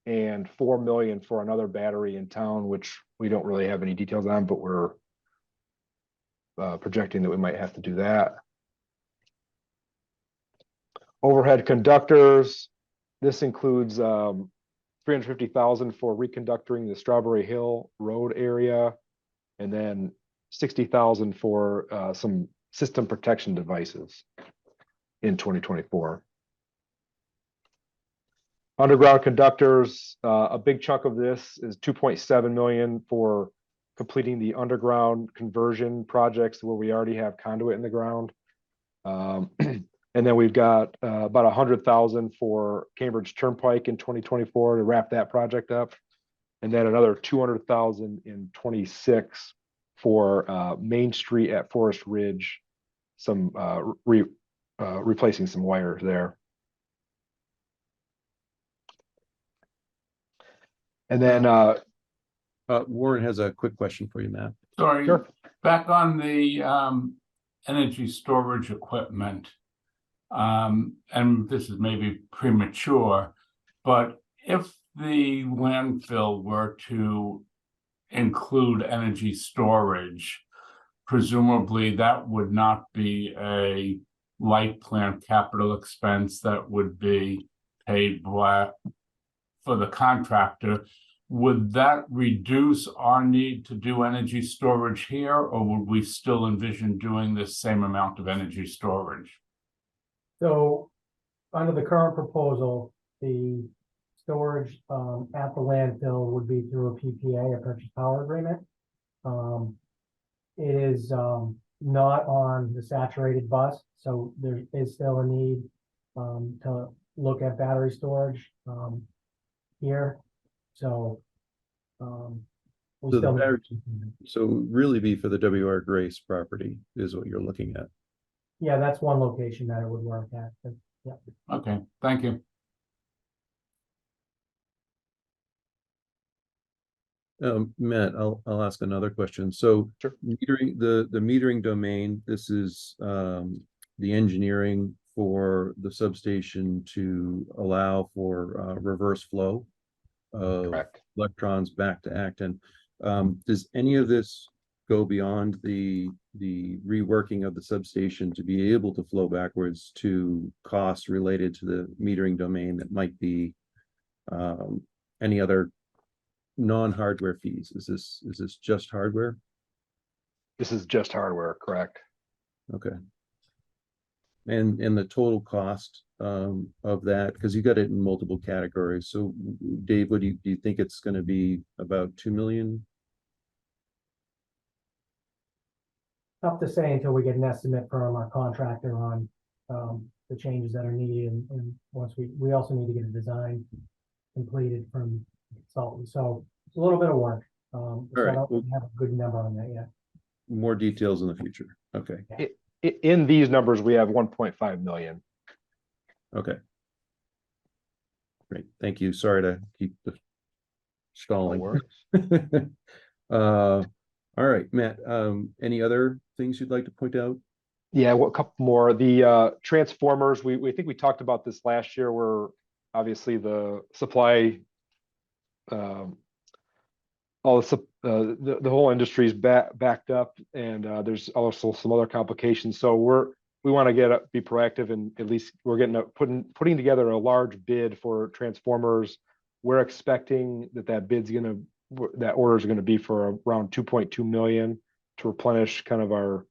and 4 million for another battery in town, which we don't really have any details on, but we're projecting that we might have to do that. Overhead conductors. This includes 350,000 for reconductoring the Strawberry Hill Road area, and then 60,000 for some system protection devices in 2024. Underground conductors, a big chunk of this is 2.7 million for completing the underground conversion projects where we already have conduit in the ground. And then we've got about 100,000 for Cambridge Turnpike in 2024 to wrap that project up. And then another 200,000 in 26 for Main Street at Forest Ridge, some replacing some wires there. And then Warren has a quick question for you, Matt. Sorry, Sure. back on the energy storage equipment. And this is maybe premature, but if the landfill were to include energy storage, presumably that would not be a light plant capital expense that would be paid for the contractor. Would that reduce our need to do energy storage here, or would we still envision doing this same amount of energy storage? So under the current proposal, the storage at the landfill would be through a PPA, a purchase power agreement. It is not on the saturated bus, so there is still a need to look at battery storage here. So we So the still need battery- to- So really be for the WR Grace property is what you're looking at. yeah, that's one location that it would work at. But, yeah. Okay, thank you. Matt, I'll ask another question. So Sure. metering, the metering domain, this is the engineering for the substation to allow for reverse flow of Correct. electrons back to Acton. Does any of this go beyond the reworking of the substation to be able to flow backwards to costs related to the metering domain that might be any other non-hardware fees? Is this just hardware? This is just hardware, correct? Okay. And the total cost of that, because you got it in multiple categories. So Dave, what do you think it's going to be about 2 million? Tough to say until we get an estimate from our contractor on the changes that are needed, and once we also need to get a design completed from consultant. So it's a little bit of work. So I right, don't well- have a good number on that yet. More details in the future. Okay, In these numbers, we have 1.5 million. okay. Great, thank you. Sorry to keep the stalling. worries. All right, Matt, any other things you'd like to point out? Yeah, well, a couple more. The transformers, we think we talked about this last year, where obviously the supply, the whole industry is backed up, and there's also some other complications. So we want to be proactive, and at least we're putting together a large bid for transformers. We're expecting that order is going to be for around 2.2 million. to replenish kind of our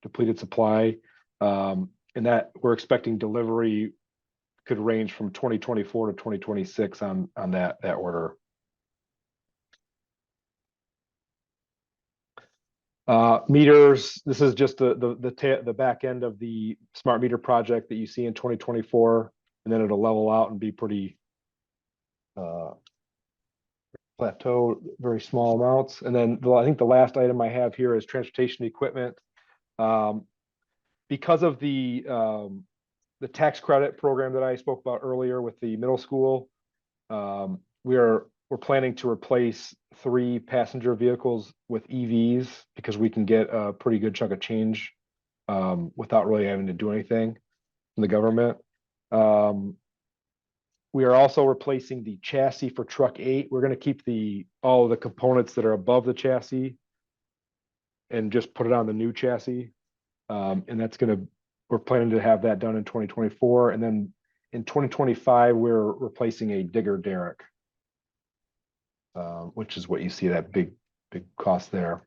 depleted supply. And that we're expecting delivery could range from 2024 to 2026 on that order. Meters, this is just the back end of the smart meter project that you see in 2024, and then it'll level out and be pretty plateau, very small amounts. And then I think the last item I have here is transportation equipment. Because of the tax credit program that I spoke about earlier with the middle school, we're planning to replace 3 passenger vehicles with EVs because we can get a pretty good chunk of change without really having to do anything from the government. We are also replacing the chassis for truck 8. We're going to keep all of the components that are above the chassis and just put it on the new chassis. And we're planning to have that done in 2024. And then in 2025, we're replacing a digger derrick, which is what you see, that big cost there.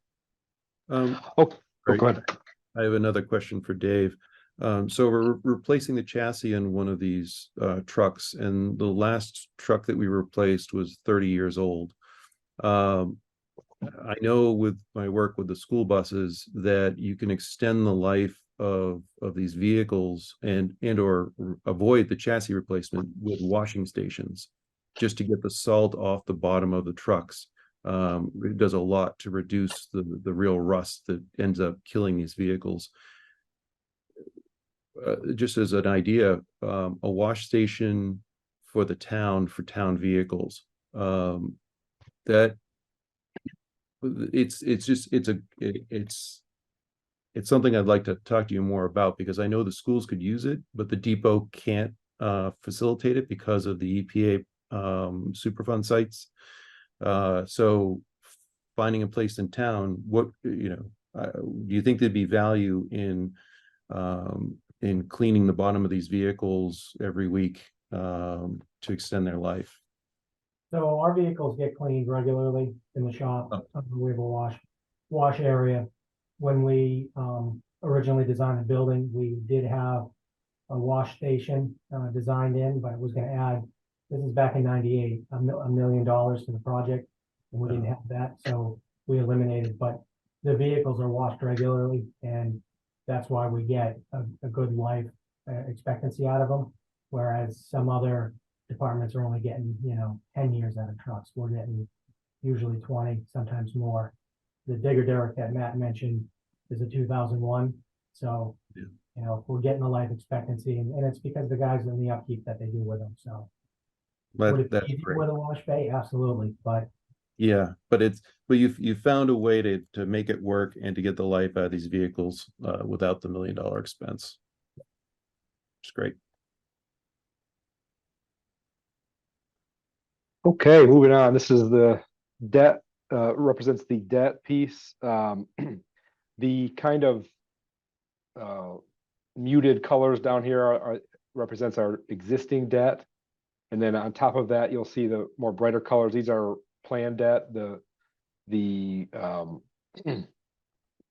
Go ahead. I have another question for Dave. So we're replacing the chassis in one of these trucks, and the last truck that we replaced was 30 years old. I know with my work with the school buses that you can extend the life of these vehicles and or avoid the chassis replacement with washing stations, just to get the salt off the bottom of the trucks. It does a lot to reduce the real rust that ends up killing these vehicles. Just as an idea, a wash station for the town, for town vehicles, that it's something I'd like to talk to you more about, because I know the schools could use it, but the depot can't facilitate it because of the EPA Superfund sites. So finding a place in town, do you think there'd be value in cleaning the bottom of these vehicles every week to extend their life? So our vehicles get cleaned regularly in the shop. We have a wash area. When we originally designed the building, we did have a wash station designed in, but it was going to add, this is back in '98, $1 million to the project, and we didn't have that, so we eliminated. But the vehicles are washed regularly, and that's why we get a good life expectancy out of them, whereas some other departments are only getting 10 years out of trucks. We're getting usually 20, sometimes more. The digger derrick that Matt mentioned is a 2001, so we're getting a life expectancy, and it's because the guys in the upkeep that they do with them. So would it be easier with a wash bay? Absolutely, but yeah, but you found a way to make it work and to get the life out of these vehicles without the $1 million expense. It's great. Okay, moving on. This is the debt, represents the debt piece. The kind of muted colors down here represents our existing debt. And then on top of that, you'll see the more brighter colors. These are planned debt. The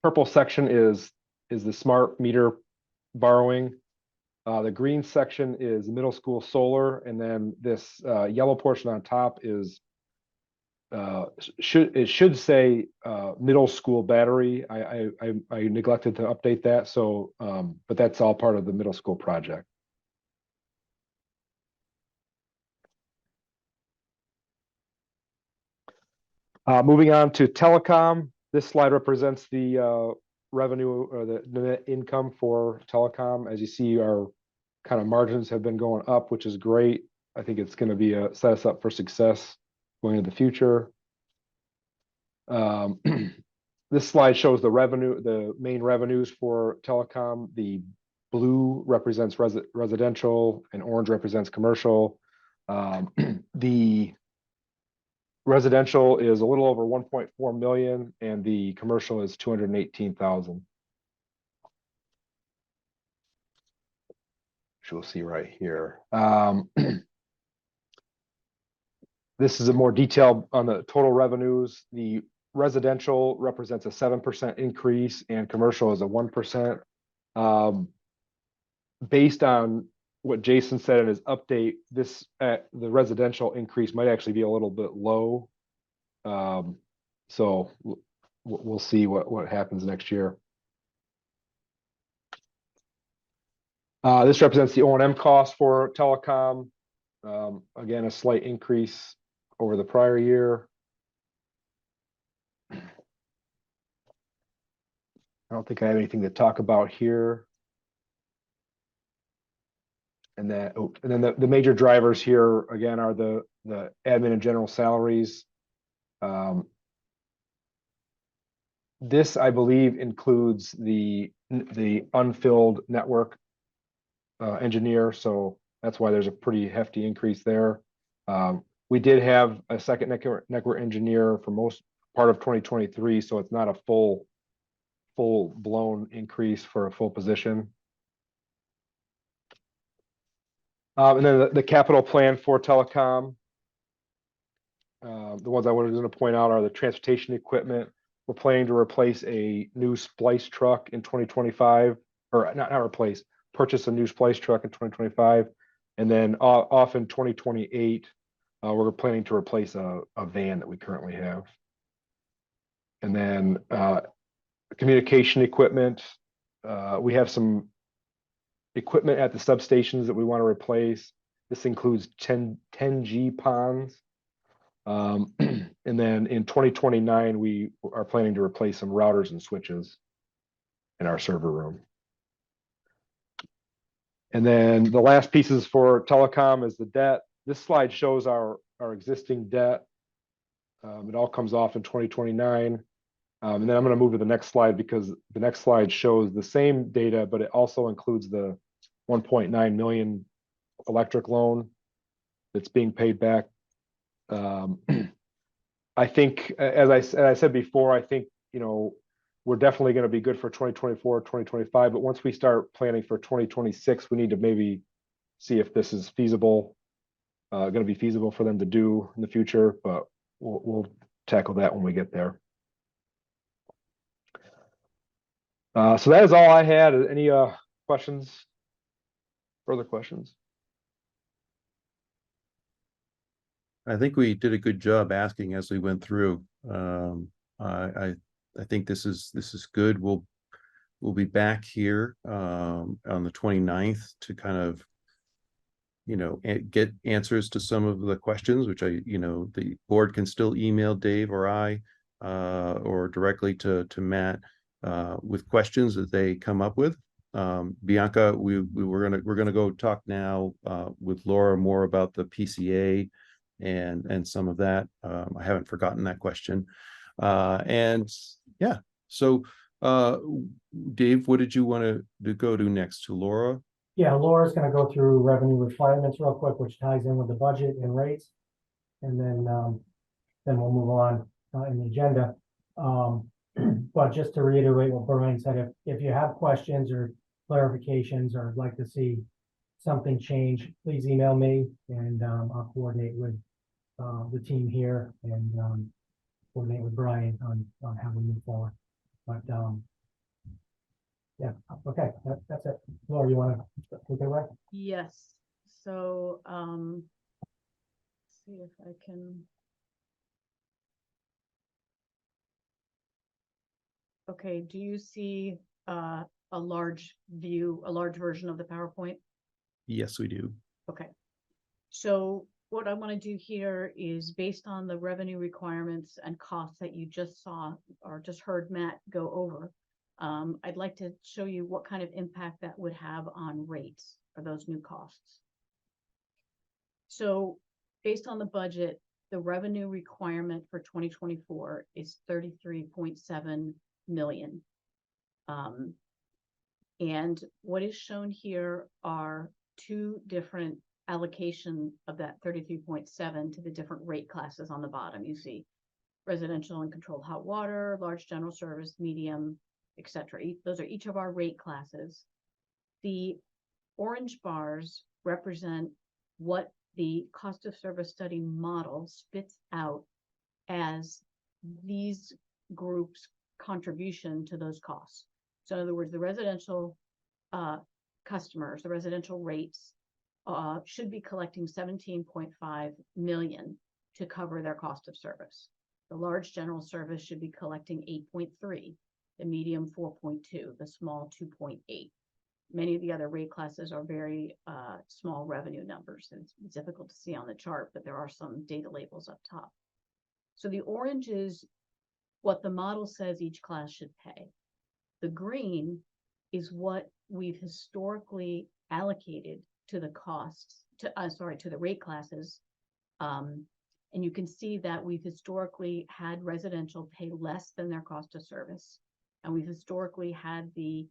purple section is the smart meter borrowing. The green section is middle school solar, and then this yellow portion on top is should say middle school battery. I neglected to update that, so but that's all part of the middle school project. Moving on to telecom. This slide represents the revenue or the net income for telecom. As you see, our kind of margins have been going up, which is great. I think it's going to be set us up for success going into the future. This slide shows the main revenues for telecom. The blue represents residential and orange represents commercial. The residential is a little over 1.4 million and the commercial is 218,000. Which we'll see right here. This is a more detail on the total revenues. The residential represents a 7% increase and commercial is a 1%. Based on what Jason said in his update, this the residential increase might actually be a little bit low. So we'll see what happens next year. This represents the O&M cost for telecom. Again, a slight increase over the prior year. I don't think I have anything to talk about here. And then, the major drivers here again are the admin and general salaries. This, I believe, includes the unfilled network engineer, so that's why there's a pretty hefty increase there. We did have a second network engineer for most part of 2023, so it's not a full blown increase for a full position. And then the capital plan for telecom. The ones I was going to point out are the transportation equipment. We're planning to replace a new splice truck in 2025, or not replace, purchase a new splice truck in 2025. And then off in 2028, we're planning to replace a van that we currently have. And then communication equipment. We have some equipment at the substations that we want to replace. This includes 10G ponds. And then in 2029, we are planning to replace some routers and switches in our server room. And then the last pieces for telecom is the debt. This slide shows our existing debt. It all comes off in 2029. And then I'm going to move to the next slide because the next slide shows the same data, but it also includes the 1.9 million electric loan that's being paid back. I think, as I said before, I think, we're definitely going to be good for 2024, 2025. But once we start planning for 2026, we need to maybe see if this is feasible, going to be feasible for them to do in the future. But we'll tackle that when we get there. So that is all I had. Any questions? Further questions? I think we did a good job asking as we went through. I think this is good. We'll be back here on the 29th to kind of get answers to some of the questions, which the board can still email Dave or I or directly to Matt with questions that they come up with. Bianca, we're gonna go talk now with Laura more about the PCA and some of that. I haven't forgotten that question. And yeah, so Dave, what did you want to go to next? To Laura? Yeah, Laura's gonna go through revenue requirements real quick, which ties in with the budget and rates. And then we'll move on in the agenda. But just to reiterate what Brian said, if you have questions or clarifications or would like to see something change, please email me and I'll coordinate with the team here and coordinate with Brian on how we move forward. But yeah, okay, that's it. Laura, you want to take it away? Yes, so let's see if I can. Okay, do you see a large version of the PowerPoint? Yes, we do. Okay, so what I want to do here is based on the revenue requirements and costs that you just saw or just heard Matt go over. I'd like to show you what kind of impact that would have on rates for those new costs. So based on the budget, the revenue requirement for 2024 is 33.7 million. And what is shown here are two different allocation of that 33.7 to the different rate classes on the bottom. You see residential and controlled hot water, large general service, medium, etc. Those are each of our rate classes. The orange bars represent what the cost of service study model spits out as these groups' contribution to those costs. So in other words, the residential customers, the residential rates should be collecting 17.5 million to cover their cost of service. The large general service should be collecting 8.3, the medium 4.2, the small 2.8. Many of the other rate classes are very small revenue numbers, and it's difficult to see on the chart, but there are some data labels up top. So the orange is what the model says each class should pay. The green is what we've historically allocated to the costs, to the rate classes. And you can see that we've historically had residential pay less than their cost of service. And we've historically had the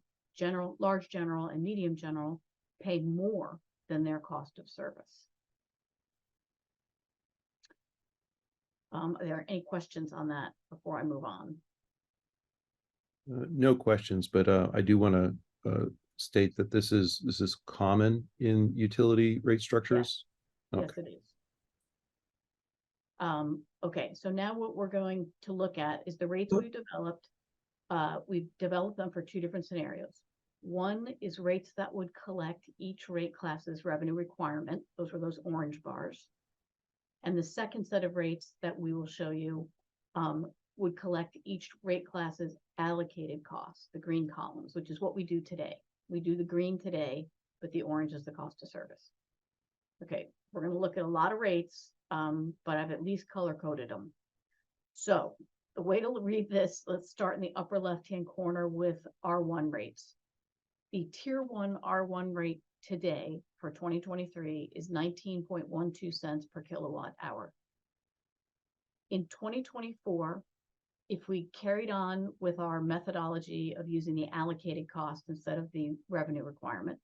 large general and medium general pay more than their cost of service. Are there any questions on that before I move on? No questions, but I do want to state that this is common in utility rate structures. Yes, Okay. it is. Okay, so now what we're going to look at is the rates we've developed. We've developed them for two different scenarios. One is rates that would collect each rate class's revenue requirement. Those are those orange bars. And the second set of rates that we will show you would collect each rate class's allocated costs, the green columns, which is what we do today. We do the green today, but the orange is the cost of service. Okay, we're going to look at a lot of rates, but I've at least color coded them. So the way to read this, let's start in the upper left-hand corner with R1 rates. The tier 1 R1 rate today for 2023 is 19.12 cents per kilowatt hour. In 2024, if we carried on with our methodology of using the allocated cost instead of the revenue requirement,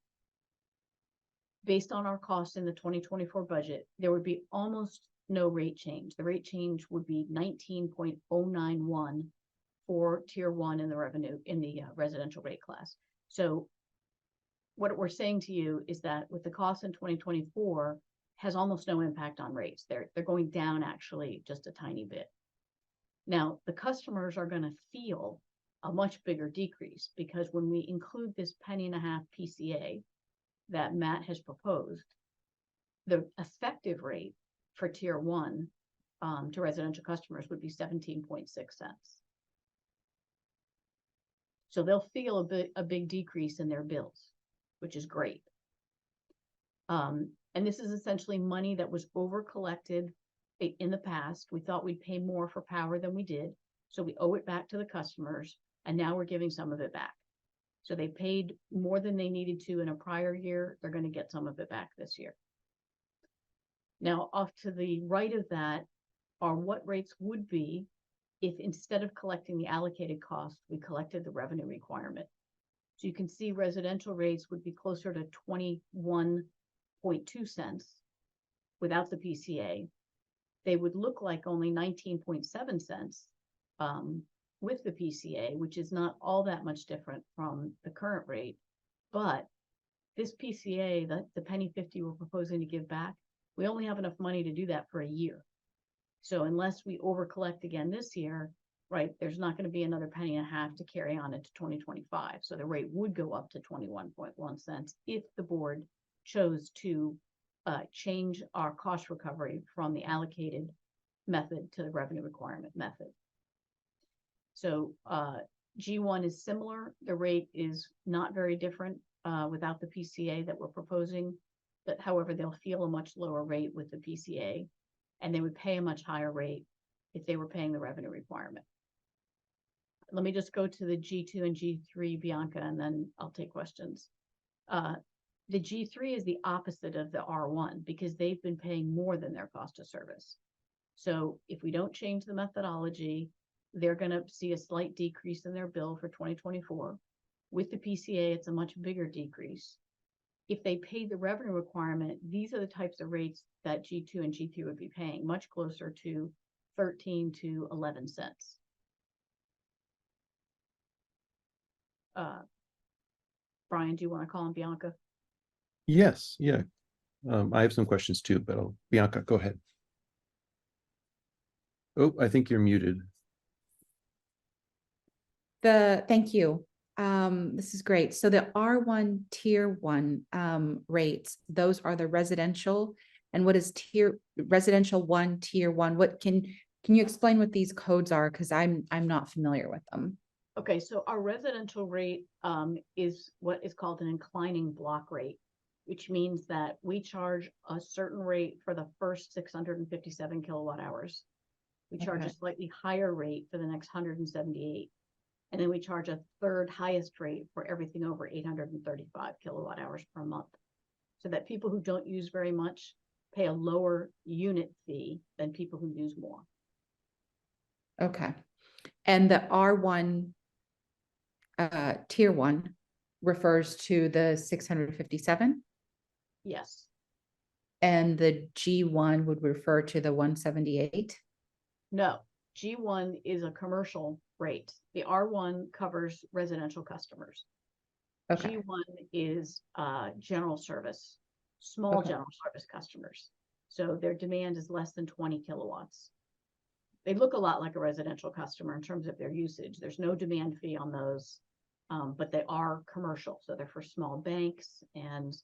based on our costs in the 2024 budget, there would be almost no rate change. The rate change would be 19.091 for tier 1 in the residential rate class. So what we're saying to you is that with the cost in 2024 has almost no impact on rates. They're going down actually just a tiny bit. Now, the customers are going to feel a much bigger decrease because when we include this penny-and-a-half PCA that Matt has proposed, the effective rate for tier 1 to residential customers would be 17.6 cents. So they'll feel a big decrease in their bills, which is great. And this is essentially money that was over collected in the past. We thought we'd pay more for power than we did. So we owe it back to the customers, and now we're giving some of it back. So they paid more than they needed to in a prior year. They're going to get some of it back this year. Now, off to the right of that are what rates would be if instead of collecting the allocated cost, we collected the revenue requirement. So you can see residential rates would be closer to 21.2 cents without the PCA. They would look like only 19.7 cents with the PCA, which is not all that much different from the current rate. But this PCA, the penny 50 we're proposing to give back, we only have enough money to do that for a year. So unless we over collect again this year, right, there's not going to be another penny-and-a-half to carry on into 2025. So the rate would go up to 21.1 cents if the board chose to change our cost recovery from the allocated method to the revenue requirement method. So G1 is similar. The rate is not very different without the PCA that we're proposing, but however, they'll feel a much lower rate with the PCA, and they would pay a much higher rate if they were paying the revenue requirement. Let me just go to the G2 and G3, Bianca, and then I'll take questions. The G3 is the opposite of the R1 because they've been paying more than their cost of service. So if we don't change the methodology, they're going to see a slight decrease in their bill for 2024. With the PCA, it's a much bigger decrease. If they paid the revenue requirement, these are the types of rates that G2 and G3 would be paying, much closer to 13 to 11 cents. Brian, do you want to call on Bianca? Yes, yeah. I have some questions too, but Bianca, go ahead. Oh, I think you're muted. Thank you. This is great. So the R1 tier 1 rates, those are the residential. And what is residential 1 tier 1? What can you explain what these codes are? Because I'm not familiar with them. Okay, so our residential rate is what is called an inclining block rate, which means that we charge a certain rate for the first 657 kilowatt hours. We charge a Okay. slightly higher rate for the next 178. And then we charge a third highest rate for everything over 835 kilowatt hours per month. So that people who don't use very much pay a lower unit fee than people who use more. Okay. And the R1 tier 1 refers to the 657, Yes, and the G1 would refer to the 178. no, G1 is a commercial rate. The R1 covers residential customers. Okay. G1 is general service, small Okay. general service customers. So their demand is less than 20 kilowatts. They look a lot like a residential customer in terms of their usage. There's no demand fee on those, but they are commercial. So they're for small banks and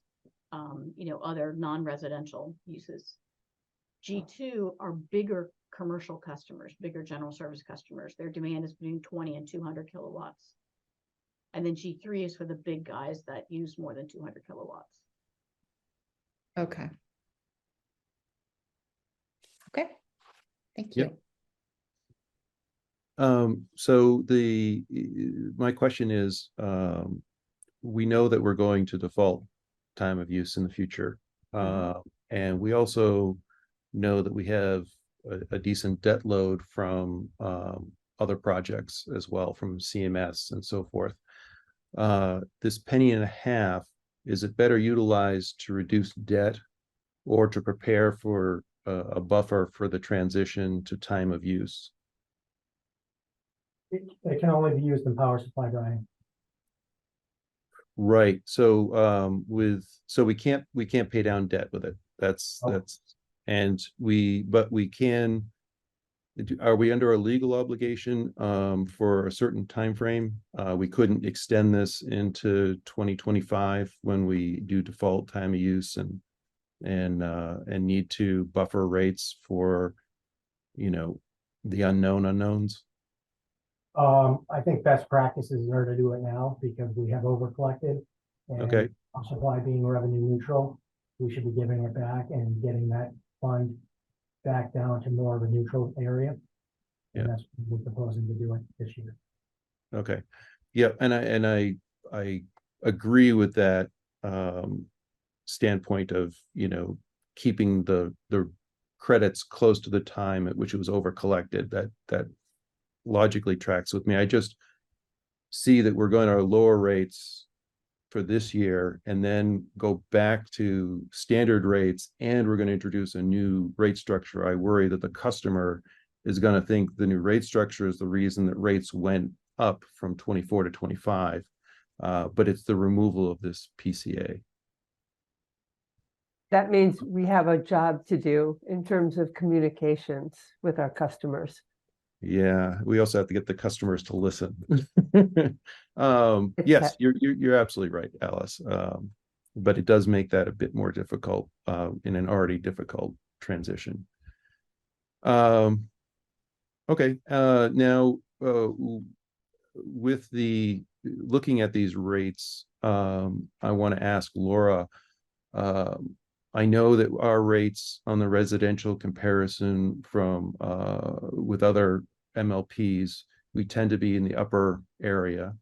other non-residential uses. G2 are bigger commercial customers, bigger general service customers. Their demand is between 20 and 200 kilowatts. And then G3 is for the big guys that use more than 200 kilowatts. Okay. Okay. Thank Yep. you. So my question is, we know that we're going to default time of use in the future. And we also know that we have a decent debt load from other projects as well, from CMS and so forth. This penny and a half, is it better utilized to reduce debt or to prepare for a buffer for the transition to time of use? It can only be used in power supply drying. Right. So we can't pay down debt with it. That's Oh. but we can. Are we under a legal obligation for a certain time frame? We couldn't extend this into 2025 when we do default time of use and need to buffer rates for, the unknown unknowns. I think best practices are to do it now because we have over collected. Okay. Our supply being revenue neutral, we should be giving it back and getting that fund back down to more of a neutral area. Yeah. And that's what we're proposing to do it this year. Okay. Yeah, and I agree with that standpoint of, keeping the credits close to the time at which it was over collected. That logically tracks with me. I just see that we're going to lower rates for this year and then go back to standard rates, and we're going to introduce a new rate structure. I worry that the customer is going to think the new rate structure is the reason that rates went up from 24 to 25, but it's the removal of this PCA. That means we have a job to do in terms of communications with our customers. Yeah, we also have to get the customers to listen. Yes, you're absolutely right, Alice. But it does make that a bit more difficult in an already difficult transition. Okay, now with looking at these rates, I want to ask Laura. I know that our rates on the residential comparison from with other MLPs, we tend to be in the upper area.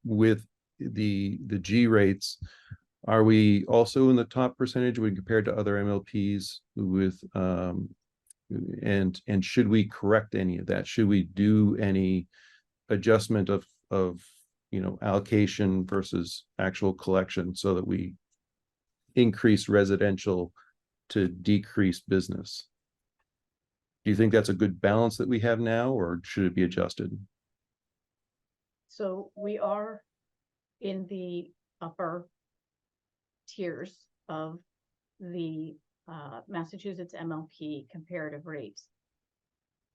With the G rates, are we also in the top percentage when compared to other MLPs with and should we correct any of that? Should we do any adjustment of allocation versus actual collection so that we increase residential to decrease business? Do you think that's a good balance that we have now, or should it be adjusted? So we are in the upper tiers of the Massachusetts MLP comparative rates,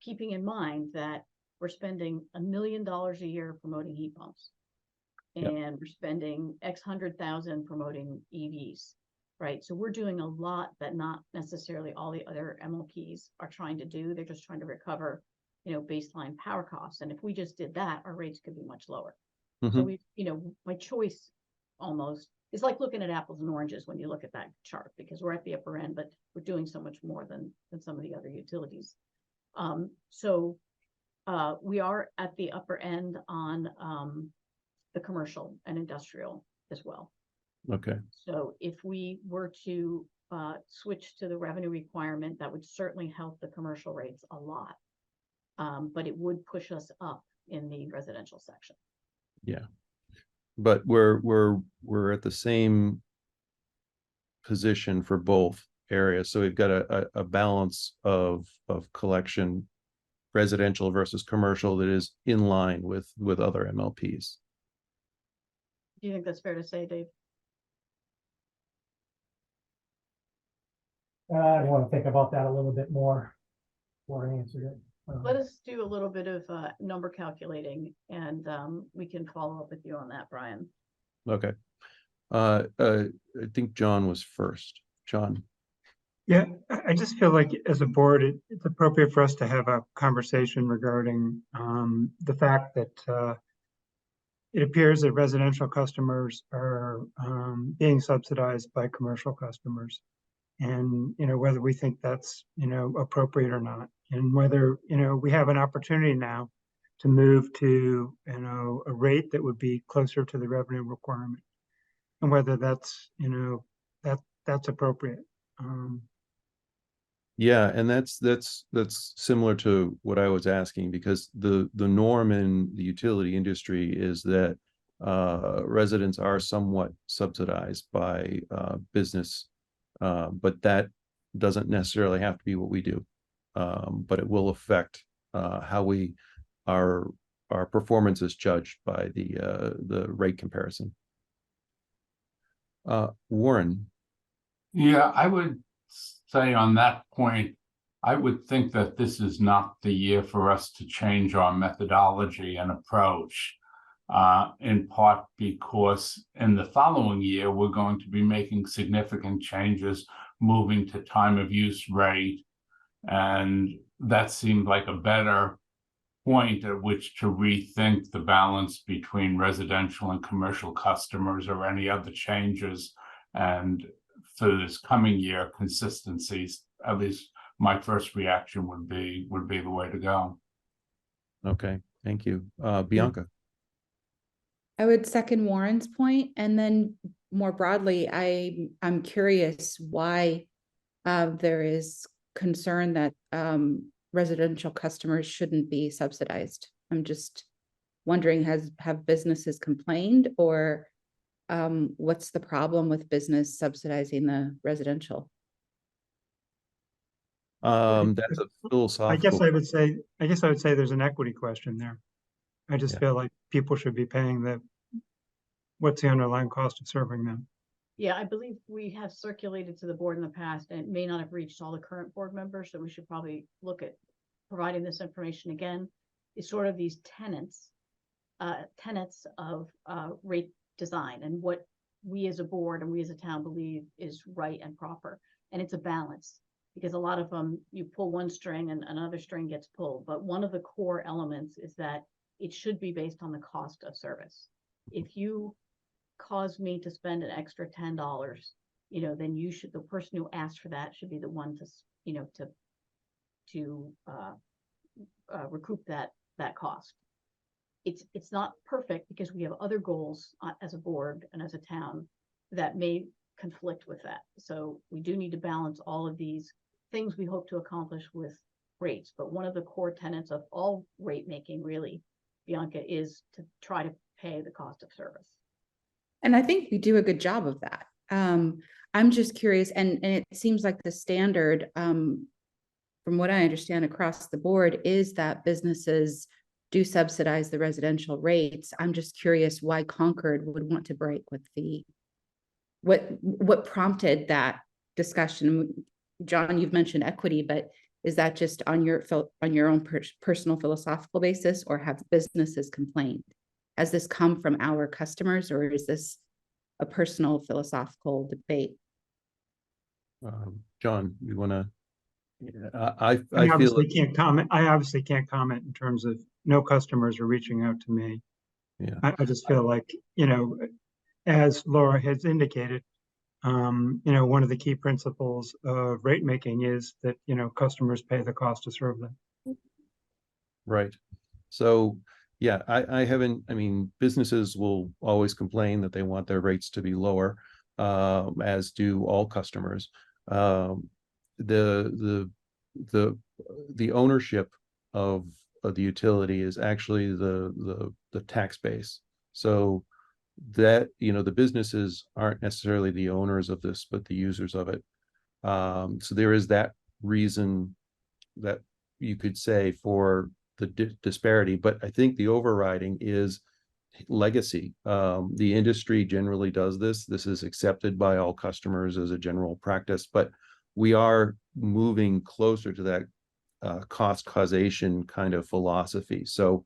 keeping in mind that we're spending $1 million a year promoting heat pumps. Yep. And we're spending X 100,000 promoting EVs, right? So we're doing a lot that not necessarily all the other MLPs are trying to do. They're just trying to recover, baseline power costs. And if we just did that, our rates could be much lower. So Mhm. we, my choice almost is like looking at apples and oranges when you look at that chart, because we're at the upper end, but we're doing so much more than some of the other utilities. We are at the upper end on the commercial and industrial as well. Okay. So if we were to switch to the revenue requirement, that would certainly help the commercial rates a lot. But it would push us up in the residential section. Yeah. But we're at the same position for both areas. So we've got a balance of collection, residential versus commercial, that is in line with other MLPs. Do you think that's fair to say, Dave? I want to think about that a little bit more before I answered it. Let us do a little bit of number calculating, and we can follow up with you on that, Brian. Okay. I think John was first. John. Yeah, I just feel like as a board, it's appropriate for us to have a conversation regarding the fact that it appears that residential customers are being subsidized by commercial customers. And, whether we think that's, appropriate or not, and whether, we have an opportunity now to move to, a rate that would be closer to the revenue requirement, and whether that's, that's appropriate. Yeah, and that's similar to what I was asking, because the norm in the utility industry is that residents are somewhat subsidized by business, but that doesn't necessarily have to be what we do. But it will affect how our performance is judged by the rate comparison. Warren. Yeah, I would say on that point, I would think that this is not the year for us to change our methodology and approach, in part because in the following year, we're going to be making significant changes, moving to time of use rate. And that seemed like a better point at which to rethink the balance between residential and commercial customers, or any other changes. And for this coming year, consistencies, at least my first reaction would be the way to go. Okay, thank you. Bianca. I would second Warren's point, and then more broadly, I'm curious why there is concern that residential customers shouldn't be subsidized. I'm just wondering, have businesses complained, or what's the problem with business subsidizing the residential? That's a philosophical. I guess I would say there's an equity question there. I just Yeah. feel like people should be paying what's the underlying cost of serving them. Yeah, I believe we have circulated to the board in the past, and it may not have reached all the current board members, so we should probably look at providing this information again. Is sort of these tenets of rate design, and what we as a board and we as a town believe is right and proper. And it's a balance, because a lot of them, you pull one string and another string gets pulled. But one of the core elements is that it should be based on the cost of service. If you cause me to spend an extra $10, then the person who asked for that should be the one to recoup that cost. It's not perfect, because we have other goals as a board and as a town that may conflict with that. So we do need to balance all of these things we hope to accomplish with rates. But one of the core tenets of all rate making, really, Bianca, is to try to pay the cost of service. And I think we do a good job of that. I'm just curious, and it seems like the standard, from what I understand across the board, is that businesses do subsidize the residential rates. I'm just curious why Concord would want to break with what prompted that discussion. John, you've mentioned equity, but Is that just on your own personal philosophical basis, or have businesses complained? Has this come from our customers, or is this a personal philosophical debate? John, you want to? I I feel obviously can't comment. I obviously can't comment in terms of no customers are reaching out to me. Yeah. I just feel like, as Laura has indicated, one of the key principles of rate making is that, customers pay the cost to serve them. Right. So, yeah, I haven't, I mean, businesses will always complain that they want their rates to be lower, as do all customers. The ownership of the utility is actually the tax base. So that, the businesses aren't necessarily the owners of this, but the users of it. So there is that reason that you could say for the disparity, but I think the overriding is legacy. The industry generally does this. This is accepted by all customers as a general practice, but we are moving closer to that cost causation kind of philosophy. So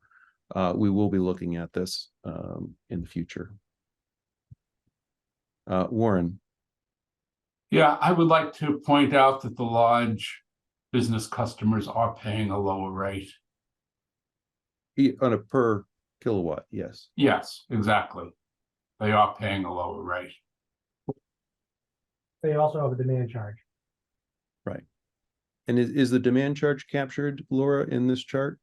we will be looking at this in the future. Warren. Yeah, I would like to point out that the large business customers are paying a lower rate. On a per kilowatt, yes. Yes, exactly. They are paying a lower rate. They also have a demand charge. Right. And is the demand charge captured, Laura, in this chart?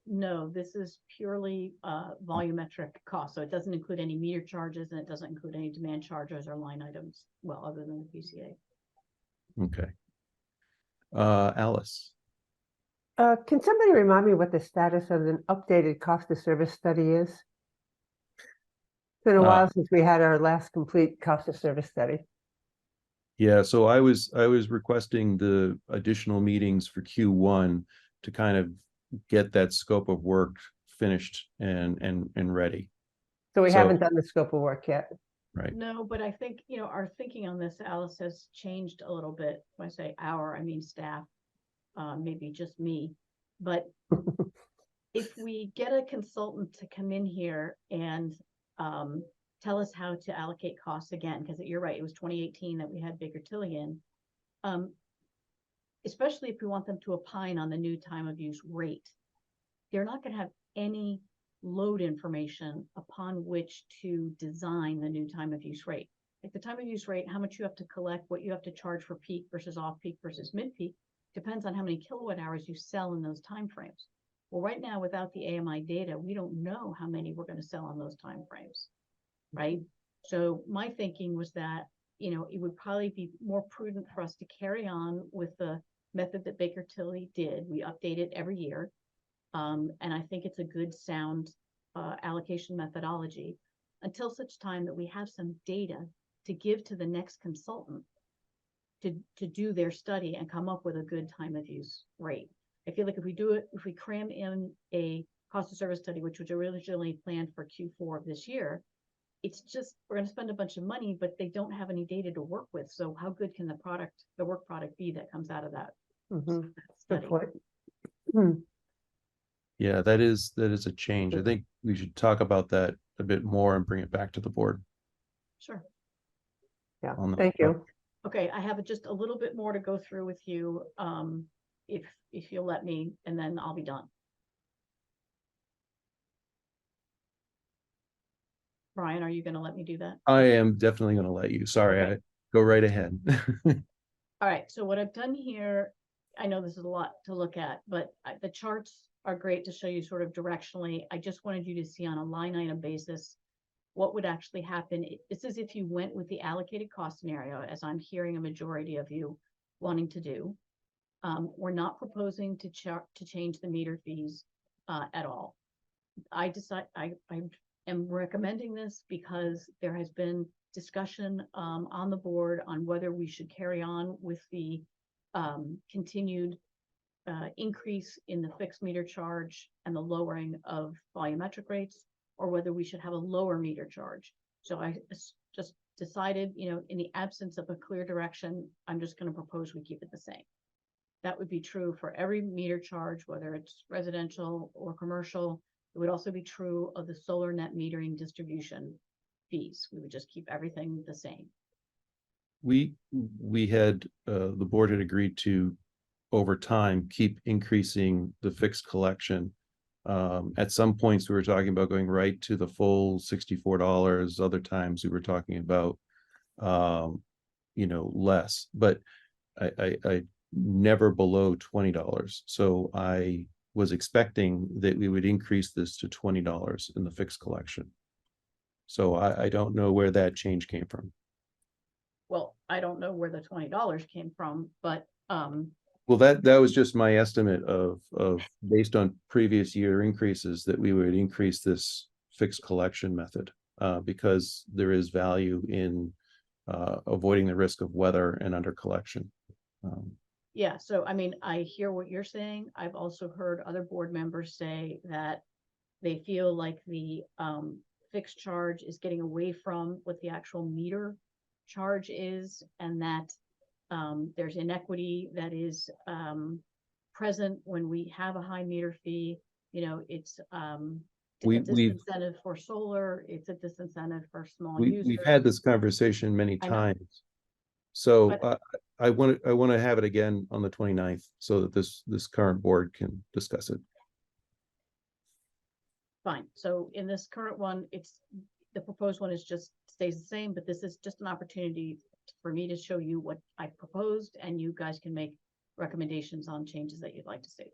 No, this is purely volumetric cost, so it doesn't include any meter charges, and it doesn't include any demand charges or line items, well, other than the PCA. Okay. Alice. Can somebody remind me what the status of an updated cost of service study is? It's been a while since we had our last complete cost of service study. Yeah, so I was requesting the additional meetings for Q1 to kind of get that scope of work finished and ready. So we haven't done the scope of work yet. Right. No, but I think, our thinking on this, Alice, has changed a little bit. When I say our, I mean staff, maybe just me. But if we get a consultant to come in here and tell us how to allocate costs again, because you're right, it was 2018 that we had Baker Tilly in, especially if we want them to opine on the new time of use rate, they're not going to have any load information upon which to design the new time of use rate. Like the time of use rate, how much you have to collect, what you have to charge for peak versus off peak versus mid peak, depends on how many kilowatt hours you sell in those timeframes. Well, right now, without the AMI data, we don't know how many we're going to sell on those timeframes, right? So my thinking was that, it would probably be more prudent for us to carry on with the method that Baker Tilly did. We update it every year. And I think it's a good, sound allocation methodology until such time that we have some data to give to the next consultant to do their study and come up with a good time of use rate. I feel like if we cram in a cost of service study, which was originally planned for Q4 of this year, it's just, we're going to spend a bunch of money, but they don't have any data to work with. So how good can the work product be that comes out of that study? Good point. Yeah, that is a change. I think we should talk about that a bit more and bring it back to the board. Sure. Yeah, On thank you. Okay, I have just a little bit more to go through with you, if you'll let me, and then I'll be done. Brian, are you going to let me do that? I am definitely going to let you. Sorry, Okay. I go right ahead. All right, so what I've done here, I know this is a lot to look at, but the charts are great to show you sort of directionally. I just wanted you to see on a line item basis what would actually happen. This is if you went with the allocated cost scenario, as I'm hearing a majority of you wanting to do. We're not proposing to change the meter fees at all. I am recommending this because there has been discussion on the board on whether we should carry on with the continued increase in the fixed meter charge and the lowering of volumetric rates, or whether we should have a lower meter charge. So I just decided, you know, in the absence of a clear direction, I'm just going to propose we keep it the same. That would be true for every meter charge, whether it's residential or commercial. It would also be true of the solar net metering distribution fees. We would just keep everything the same. We had, the board had agreed to, over time, keep increasing the fixed collection. At some points, we were talking about going right to the full $64. Other times we were talking about, you know, less, but I never below $20. So I was expecting that we would increase this to $20 in the fixed collection. So I don't know where that change came from. Well, I don't know where the $20 came from, but Well, that was just my estimate of based on previous year increases, that we would increase this fixed collection method, because there is value in avoiding the risk of weather and under collection. yeah, so I mean, I hear what you're saying. I've also heard other board members say that they feel like the fixed charge is getting away from what the actual meter charge is, and that there's inequity that is present when we have a high meter fee. You know, it's a disincentive for solar, it's a disincentive for small users. We've had this conversation many I know. times. So But- I want to have it again on the 29th so that this current board can discuss it. Fine, so in this current one, it's, the proposed one is just stays the same, but this is just an opportunity for me to show you what I proposed, and you guys can make recommendations on changes that you'd like to see.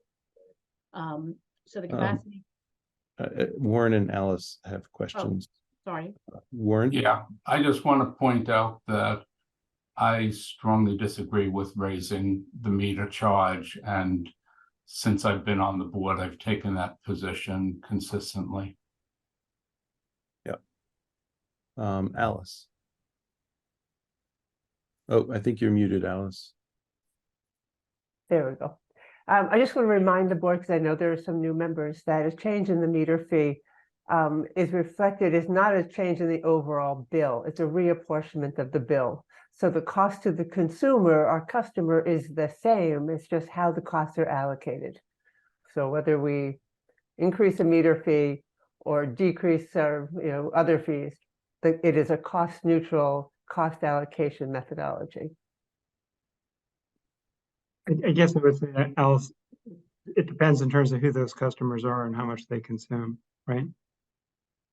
So the capacity, Warren and Alice have questions. sorry, Warren? Yeah, I just want to point out that I strongly disagree with raising the meter charge, and since I've been on the board, I've taken that position consistently. Alice. Oh, I think you're muted, Alice. There we go. I just want to remind the board, because I know there are some new members, that a change in the meter fee is reflected, is not a change in the overall bill. It's a reapportionment of the bill. So the cost to the consumer, our customer, is the same. It's just how the costs are allocated. So whether we increase a meter fee or decrease our, you know, other fees, it is a cost neutral cost allocation methodology. I guess I would say that, Alice, it depends in terms of who those customers are and how much they consume, right?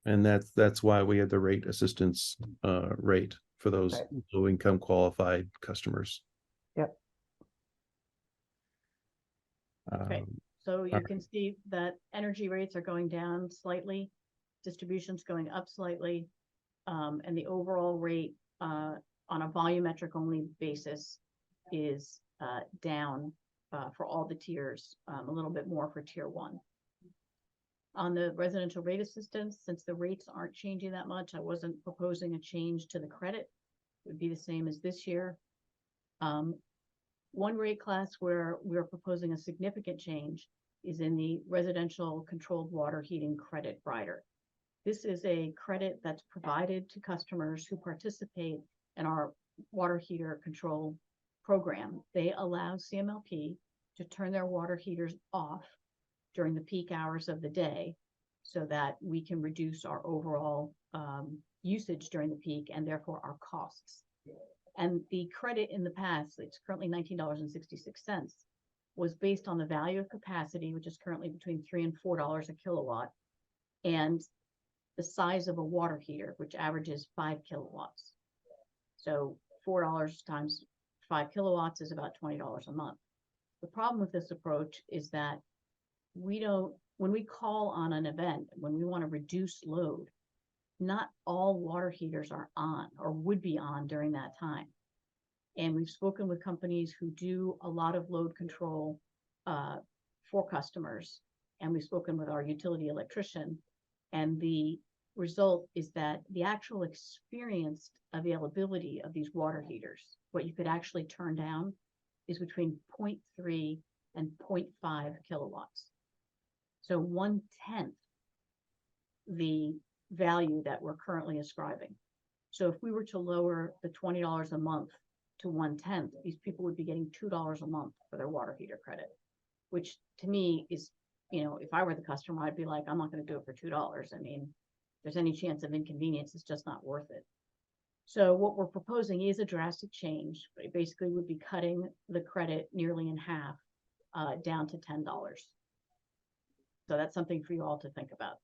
And that's why we had the rate assistance rate for those Right. low income qualified customers. Yep. Okay. Um, so you Alright. can see that energy rates are going down slightly, distribution's going up slightly, and the overall rate on a volumetric only basis is down for all the tiers, a little bit more for tier 1. On the residential rate assistance, since the rates aren't changing that much, I wasn't proposing a change to the credit. It would be the same as this year. One rate class where we're proposing a significant change is in the residential controlled water heating credit rider. This is a credit that's provided to customers who participate in our water heater control program. They allow CMLP to turn their water heaters off during the peak hours of the day so that we can reduce our overall usage during the peak and therefore our costs. And the credit in the past, it's currently $19.66, was based on the value of capacity, which is currently between $3 and $4 a kilowatt, and the size of a water heater, which averages 5 kilowatts. So $4 times 5 kilowatts is about $20 a month. The problem with this approach is that we don't, when we call on an event, when we want to reduce load, not all water heaters are on or would be on during that time. And we've spoken with companies who do a lot of load control for customers. And we've spoken with our utility electrician. And the result is that the actual experienced availability of these water heaters, what you could actually turn down, is between 0.3 and 0.5 kilowatts. So 1/10 the value that we're currently ascribing. So if we were to lower the $20 a month to 1/10, these people would be getting $2 a month for their water heater credit, which to me is, if I were the customer, I'd be like, I'm not going to do it for $2. I mean, if there's any chance of inconvenience, it's just not worth it. So what we're proposing is a drastic change, but it basically would be cutting the credit nearly in half, down to $10. So that's something for you all to think about.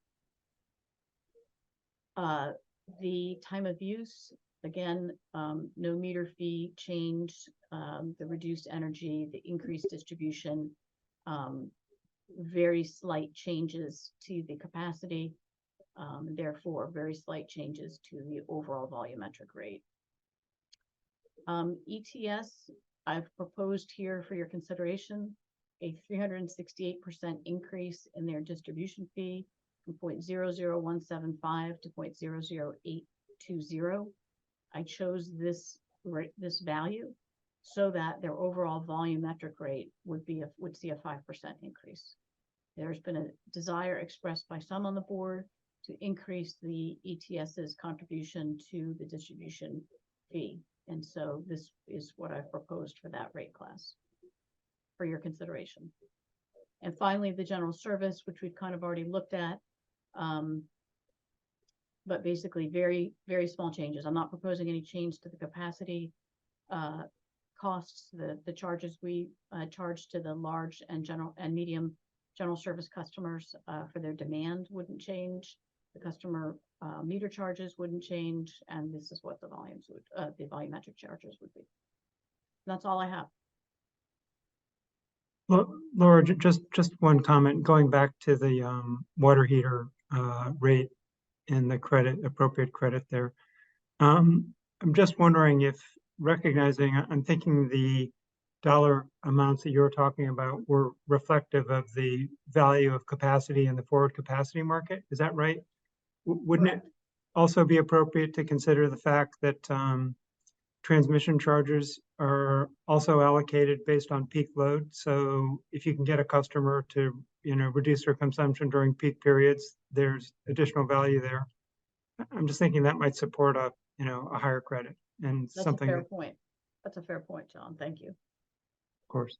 The time of use, again, no meter fee change, the reduced energy, the increased distribution, very slight changes to the capacity, therefore very slight changes to the overall volumetric rate. ETS, I've proposed here for your consideration a 368% increase in their distribution fee from 0.00175 to 0.00820. I chose this value so that their overall volumetric rate would see a 5% increase. There's been a desire expressed by some on the board to increase the ETS's contribution to the distribution fee. And so this is what I've proposed for that rate class for your consideration. And finally, the general service, which we've kind of already looked at, but basically very, very small changes. I'm not proposing any change to the capacity costs. The charges we charge to the large and medium general service customers for their demand wouldn't change. The customer meter charges wouldn't change, and this is what the the volumetric charges would be. That's all I have. Laura, just one comment, going back to the water heater rate and the appropriate credit there. I'm just wondering if I'm thinking the dollar amounts that you're talking about were reflective of the value of capacity in the forward capacity market. Is that right? Wouldn't it also be appropriate to consider the fact that transmission charges are also allocated based on peak load? So if you can get a customer to, reduce their consumption during peak periods, there's additional value there. I'm just thinking that might support a higher credit and That's something. a fair point. That's a fair point, John. Thank you. Of course.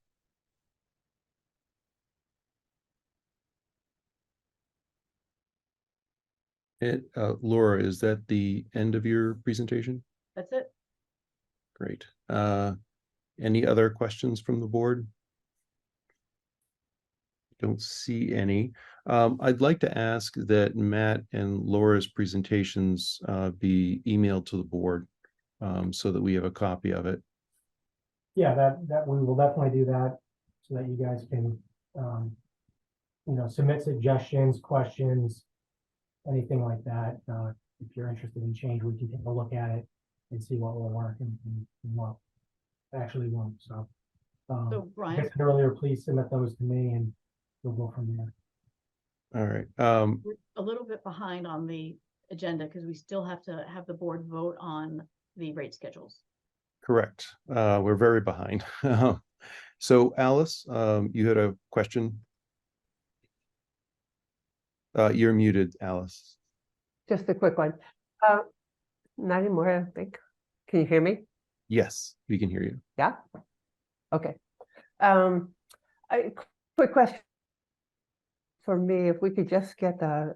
Laura, is that the end of your presentation? That's it. Great. Any other questions from the board? Don't see any. I'd like to ask that Matt and Laura's presentations be emailed to the board so that we have a copy of it. Yeah, that we will definitely do that so that you guys can, submit suggestions, questions, anything like that. If you're interested in change, we can take a look at it and see what will work and what actually won't. So, So Brian, like I said earlier, please submit those to me and we'll go from there. All right. we're a little bit behind on the agenda because we still have to have the board vote on the rate schedules. Correct. We're very behind. So Alice, you had a question? You're muted, Alice. Just a quick one. Not anymore, I don't think. Can you hear me? Yes, we can hear you. Yeah? Okay. Quick question for me, if we could just get a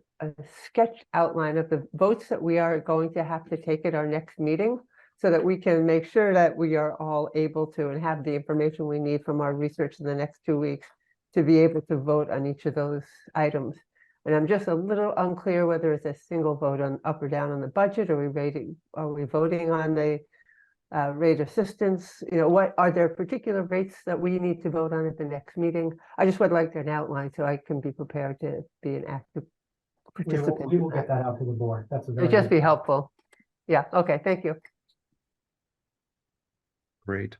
sketch outline of the votes that we are going to have to take at our next meeting so that we can make sure that we are all able to and have the information we need from our research in the next 2 weeks to be able to vote on each of those items. And I'm just a little unclear whether it's a single vote on up or down on the budget. Are we voting on the rate assistance? What are there particular rates that we need to vote on at the next meeting? I just would like an outline so I can be prepared to be an active participant. We will get that out to the board. That's a very It'd just good be helpful. Yeah, okay, thank you. Great.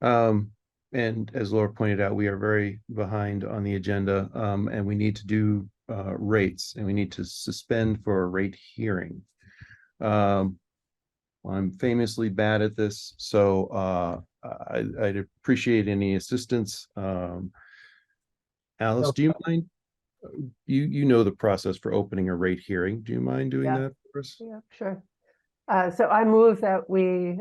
And as Laura pointed out, we are very behind on the agenda, and we need to do rates, and we need to suspend for a rate hearing. I'm famously bad at this, so I'd appreciate any assistance. Alice, do you mind? You know the process for opening a rate hearing. Do you mind doing Yeah. that for us? Yeah, sure. So I move that we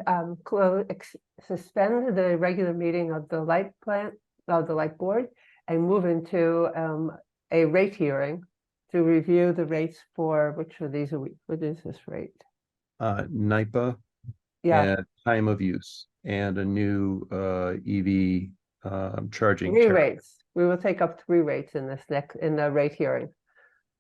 suspend the regular meeting of the light plant, of the light board, and move into a rate hearing to review the rates for, which of these are we, what is this rate? NIPA Yeah, and time of use and a new EV charging three tariff. rates. We will take up three rates in this next, in the rate hearing.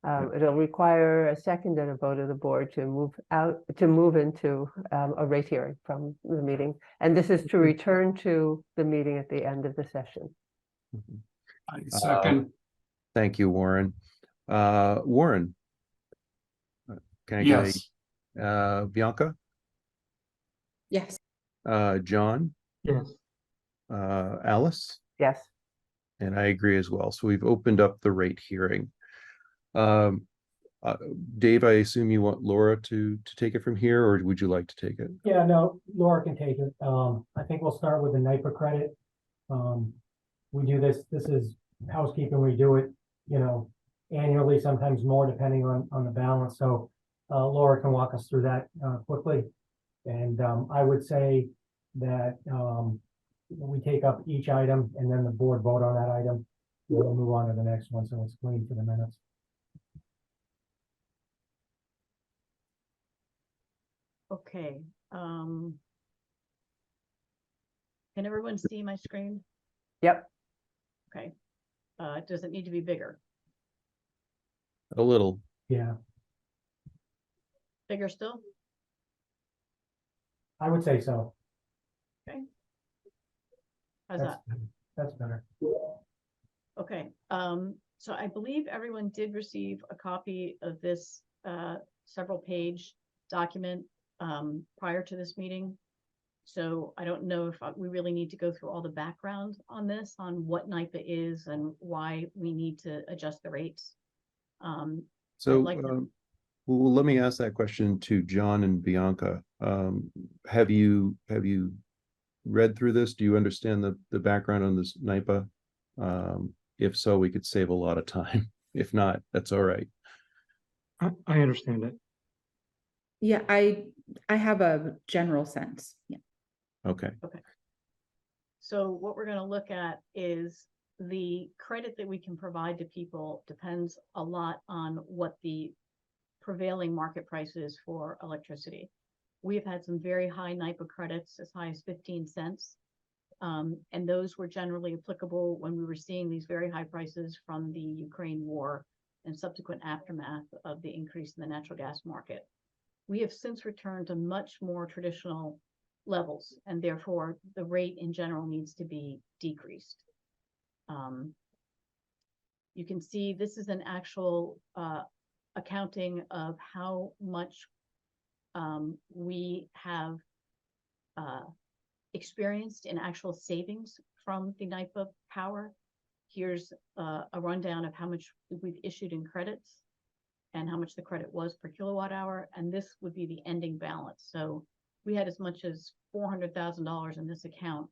It'll require a second and a vote of the board to move into a rate hearing from the meeting. And this is to return to the meeting at the end of the session. I second. Thank you, Warren. Warren, can I get Yes. a Bianca, Yes. John, Yes. Alice? Yes. And I agree as well. So we've opened up the rate hearing. Dave, I assume you want Laura to take it from here, or would you like to take it? Yeah, no, Laura can take it. I think we'll start with the NIPA credit. We do this is housekeeping. We do it, annually, sometimes more depending on the balance. So Laura can walk us through that quickly. And I would say that we take up each item and then the board vote on that item. We'll move on to the next one, so it's clean for the minutes. Okay, can everyone see my screen? Yep. Okay, does it need to be bigger? A little. Yeah, Bigger still? I would say so. How's That's, that? that's better. Okay, so I believe everyone did receive a copy of this several page document prior to this meeting. So I don't know if we really need to go through all the background on this, on what NIPA is and why we need to adjust the rates. So, like well, let me ask that question to John and Bianca. Have you read through this? Do you understand the background on this NIPA? If so, we could save a lot of time. If not, that's all right. I understand it. Yeah, I have a general sense. Yeah. Okay. So what we're going to look at is the credit that we can provide to people depends a lot on what the prevailing market price is for electricity. We've had some very high NIPA credits, as high as 15 cents. And those were generally applicable when we were seeing these very high prices from the Ukraine war and subsequent aftermath of the increase in the natural gas market. We have since returned to much more traditional levels, and therefore the rate in general needs to be decreased. You can see this is an actual accounting of how much we have experienced in actual savings from the NIPA power. Here's a rundown of how much we've issued in credits and how much the credit was per kilowatt hour, and this would be the ending balance. So we had as much as $400,000 in this account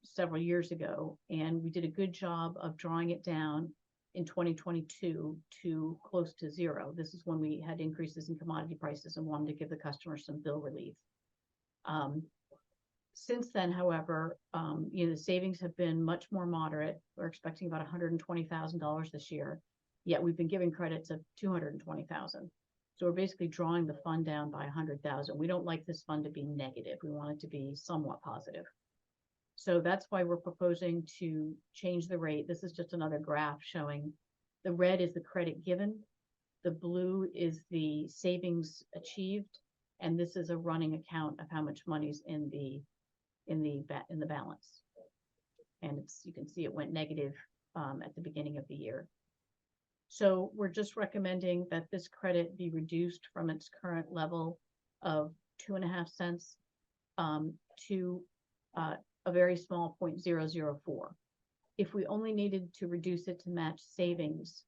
several years ago, and we did a good job of drawing it down in 2022 to close to zero. This is when we had increases in commodity prices and wanted to give the customers some bill relief. Since then, however, the savings have been much more moderate. We're expecting about $120,000 this year, yet we've been giving credits of $220,000. So we're basically drawing the fund down by $100,000. We don't like this fund to be negative. We want it to be somewhat positive. So that's why we're proposing to change the rate. This is just another graph showing the red is the credit given, the blue is the savings achieved, and this is a running account of how much money's in the balance. And you can see it went negative at the beginning of the year. So we're just recommending that this credit be reduced from its current level of 2.5 cents to a very small 0.004. If we only needed to reduce it to match savings,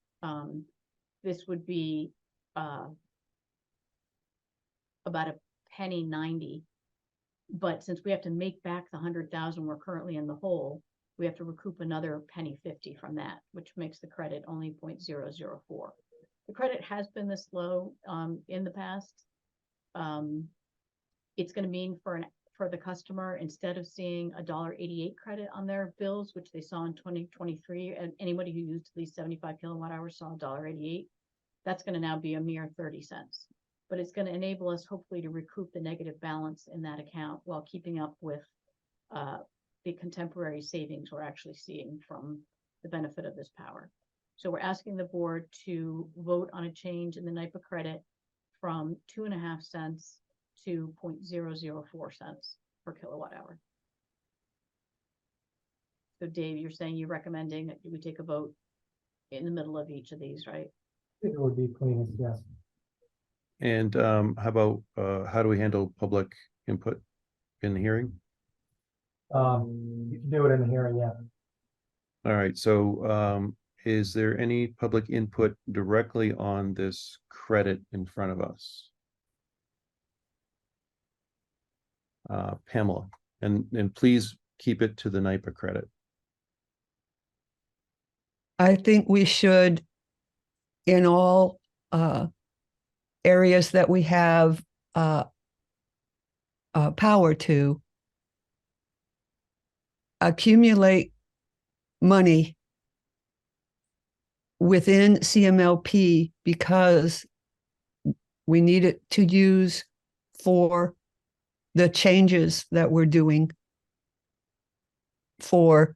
this would be about $1.90. But since we have to make back the 100,000 we're currently in the hole, we have to recoup another $1.50 from that, which makes the credit only 0.004. The credit has been this low in the past. it's gonna mean for the customer, instead of seeing a $1.88 credit on their bills, which they saw in 2023, and anybody who used at least 75 kilowatt hours saw $1.88, that's gonna now be a mere 30 cents. But it's gonna enable us hopefully to recoup the negative balance in that account while keeping up with the contemporary savings we're actually seeing from the benefit of this power. So we're asking the board to vote on a change in the NIPA credit from 2.5 cents to 0.004 cents per kilowatt hour. So Dave, you're saying you're recommending that we take a vote in the middle of each of these, right? I think it would be cleanest, yes. And how about, how do we handle public input in the hearing? You can do it in the hearing, yeah. All right, so is there any public input directly on this credit in front of us? Pamela, and please keep it to the NIPA credit. I think we should, in all areas that we have power to, accumulate money within CMLP because we need it to use for the changes that we're doing for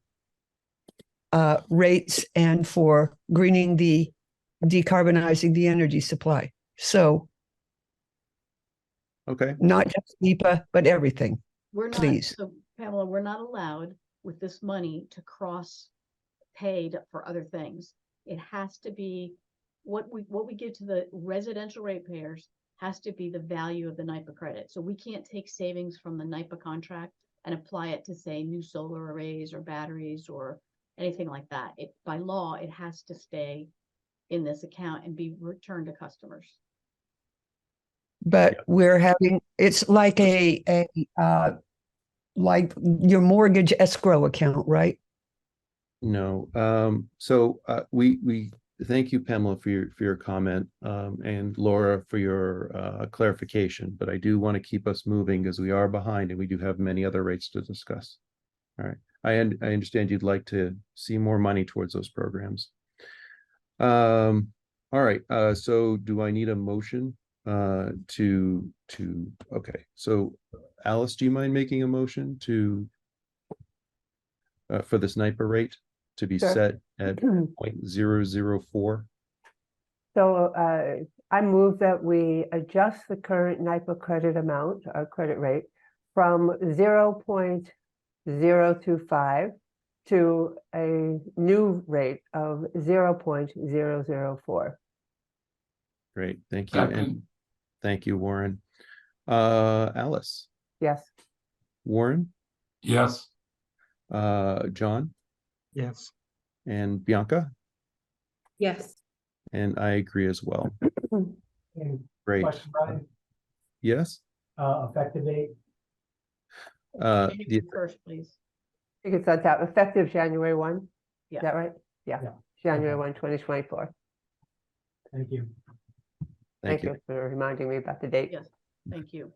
rates and for decarbonizing the energy supply. So Okay, not just NEPA, but everything. We're not, Please. so Pamela, we're not allowed with this money to cross paid for other things. It has to be what we give to the residential ratepayers has to be the value of the NIPA credit. So we can't take savings from the NIPA contract and apply it to, say, new solar arrays or batteries or anything like that. By law, it has to stay in this account and be returned to customers. But we're having, it's like like your mortgage escrow account, right? no, so we thank you, Pamela, for your comment, and Laura for your clarification, but I do want to keep us moving because we are behind and we do have many other rates to discuss. All right, I understand you'd like to see more money towards those programs. All right, so do I need a motion okay, so Alice, do you mind making a motion to for this NIPA rate to be Sure. set at 0.004? So I move that we adjust the current NIPA credit amount, credit rate, from 0.025 to a new rate of 0.004. Great, thank you. And Second. thank you, Warren. Alice, Yes. Warren, Yes. John, Yes. and Bianca, Yes. and I agree as well. And Great. question, Brian, Yes. effective date, The First, please. I think it's on top, effective January 1. Yeah. Is that right? Yeah, Yeah. January Okay. 1, 2024. thank you. Thank you. for reminding me about the date. Yes, thank you.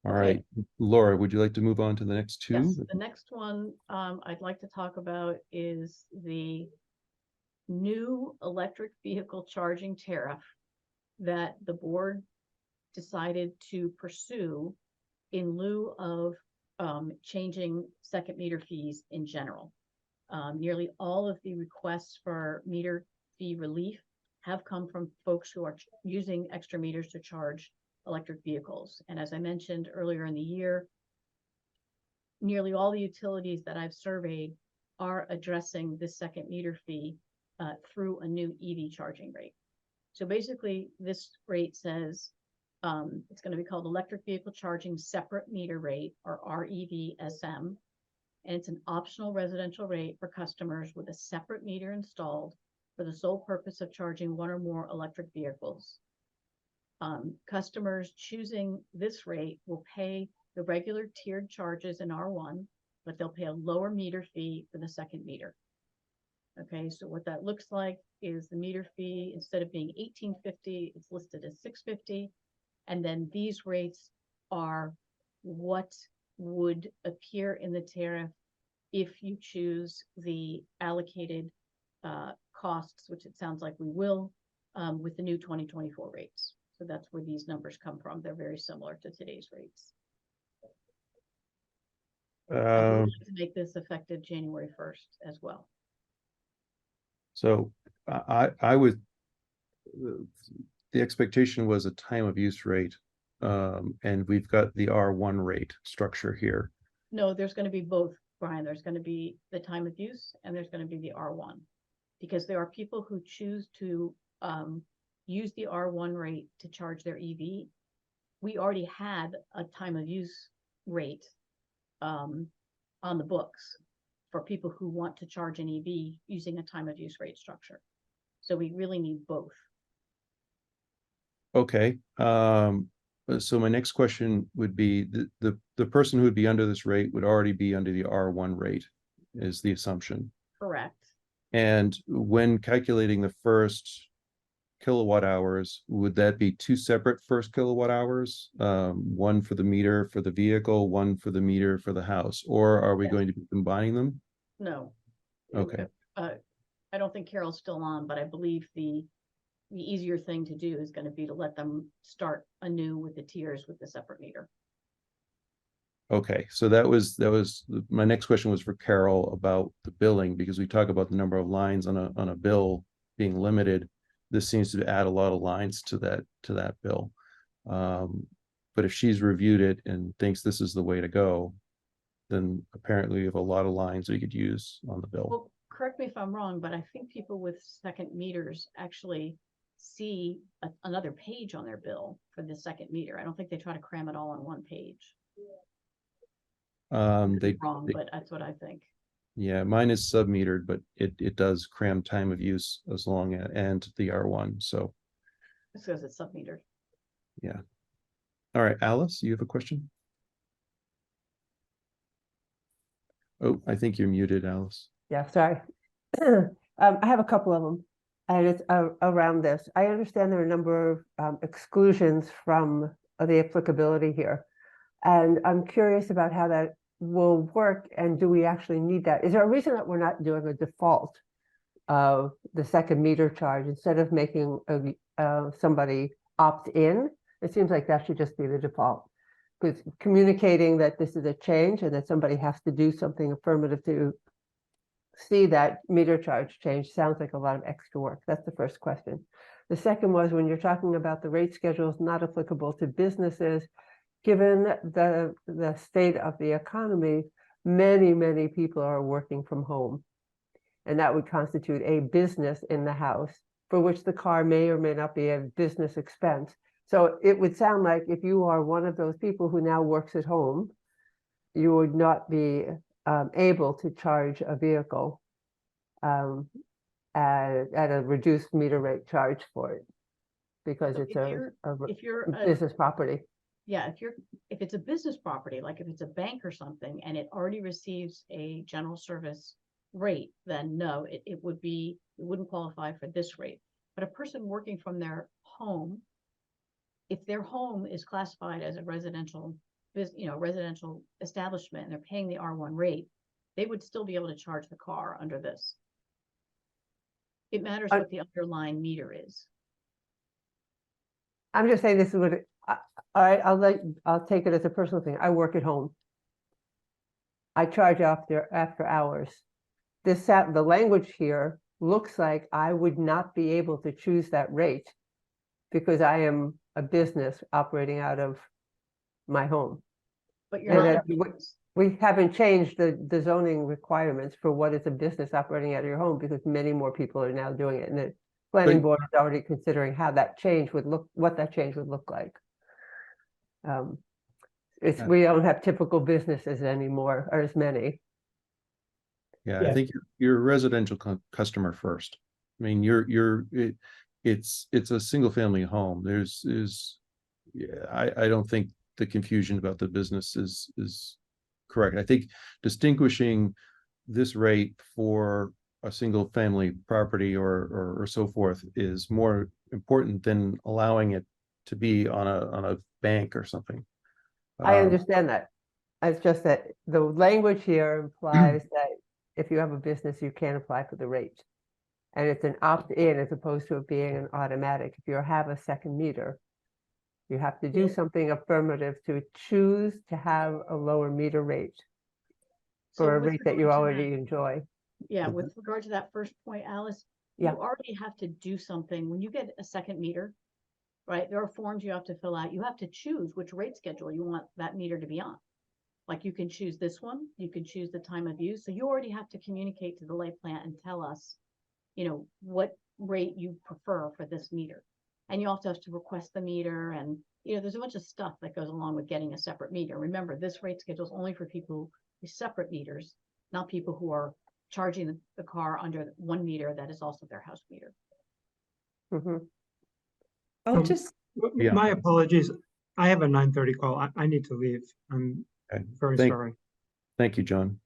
All right, Laura, would you like to move on to the next two? Yes, the next one I'd like to talk about is the new electric vehicle charging tariff that the board decided to pursue in lieu of changing second meter fees in general. Nearly all of the requests for meter fee relief have come from folks who are using extra meters to charge electric vehicles. And as I mentioned earlier in the year, nearly all the utilities that I've surveyed are addressing this second meter fee through a new EV charging rate. So basically, this rate says it's going to be called Electric Vehicle Charging Separate Meter Rate, or REVSM. And it's an optional residential rate for customers with a separate meter installed for the sole purpose of charging one or more electric vehicles. Customers choosing this rate will pay the regular tiered charges in R1, but they'll pay a lower meter fee for the second meter. Okay, so what that looks like is the meter fee, instead of being $18.50, it's listed as $6.50, And then these rates are what would appear in the tariff if you choose the allocated costs, which it sounds like we will, with the new 2024 rates. So that's where these numbers come from. They're very similar to today's rates. I would like to make this effective January 1st as well. So I would, the expectation was a time of use rate. And we've got the R1 rate structure here. No, there's going to be both, Brian. There's going to be the time of use and there's going to be the R1. Because there are people who choose to use the R1 rate to charge their EV. We already had a time of use rate on the books for people who want to charge an EV using a time of use rate structure. So we really need both. Okay. So my next question would be the person who would be under this rate would already be under the R1 rate, is the assumption. Correct. And when calculating the first kilowatt hours, would that be two separate first kilowatt hours? One for the meter for the vehicle, one for the meter for the house, or are we going to be combining them? No. Okay. I don't think Carol's still on, but I believe the easier thing to do is going to be to let them start anew with the tiers with the separate meter. Okay, so that was my next question was for Carol about the billing, because we talk about the number of lines on a bill being limited. This seems to add a lot of lines to that bill. But if she's reviewed it and thinks this is the way to go, then apparently we have a lot of lines we could use on the bill. Well, correct me if I'm wrong, but I think people with second meters actually see another page on their bill for the second meter. I don't think they try to cram it all on one page. Wrong, but that's what I think. Yeah, mine is sub-metered, but it does cram time of use as long as, and the R1. So It's because it's sub-metered. yeah. All right, Alice, you have a question? Oh, I think you're muted, Alice. Yeah, sorry. I have a couple of them, and it's around this. I understand there are a number of exclusions from the applicability here. And I'm curious about how that will work, and do we actually need that? Is there a reason that we're not doing a default of the second meter charge instead of making somebody opt in? It seems like that should just be the default. Because communicating that this is a change and that somebody has to do something affirmative to see that meter charge change sounds like a lot of extra work. That's the first question. The second was, when you're talking about the rate schedules not applicable to businesses, given the state of the economy, many people are working from home. And that would constitute a business in the house for which the car may or may not be a business expense. So it would sound like if you are one of those people who now works at home, you would not be able to charge a vehicle at a reduced meter rate charge for it, because So it's if you're a business property. Yeah, if it's a business property, like if it's a bank or something, and it already receives a general service rate, then no, it wouldn't qualify for this rate. But a person working from their home, if their home is classified as a residential establishment, and they're paying the R1 rate, they would still be able to charge the car under this. It matters what the underlying meter is. I'm just saying this is what all right, I'll take it as a personal thing. I work at home. I charge after hours. The language here looks like I would not be able to choose that rate because I am a business operating out of my home. But you're not. We haven't changed the zoning requirements for what is a business operating out of your home, because many more people are now doing it. And the planning board is already considering how that change would look, what that change would look like. We don't have typical businesses anymore, or as many. Yeah, I think you're a residential customer first. I mean, it's a single family home. I don't think the confusion about the business is correct. I think distinguishing this rate for a single family property or so forth is more important than allowing it to be on a bank or something. I Um, understand that. It's just that the language here implies that if you have a business, you can't apply for the rate. And it's an opt-in as opposed to it being an automatic. If you have a second meter, you have to do something affirmative to choose to have a lower meter rate So for a with rate that regard you to already that- enjoy. Yeah, with regard to that first point, Alice, you Yeah. already have to do something. When you get a second meter, right, there are forms you have to fill out. You have to choose which rate schedule you want that meter to be on. Like you can choose this one, you can choose the time of use. So you already have to communicate to the light plant and tell us, what rate you prefer for this meter. And you also have to request the meter and, there's a bunch of stuff that goes along with getting a separate meter. Remember, this rate schedule is only for people with separate meters, not people who are charging the car under one meter that is also their house meter. Mhm. I'll Um, just, Yeah. My apologies. I have a 9:30 call. I need to leave. I'm Okay. very Thank- sorry. Thank you, John.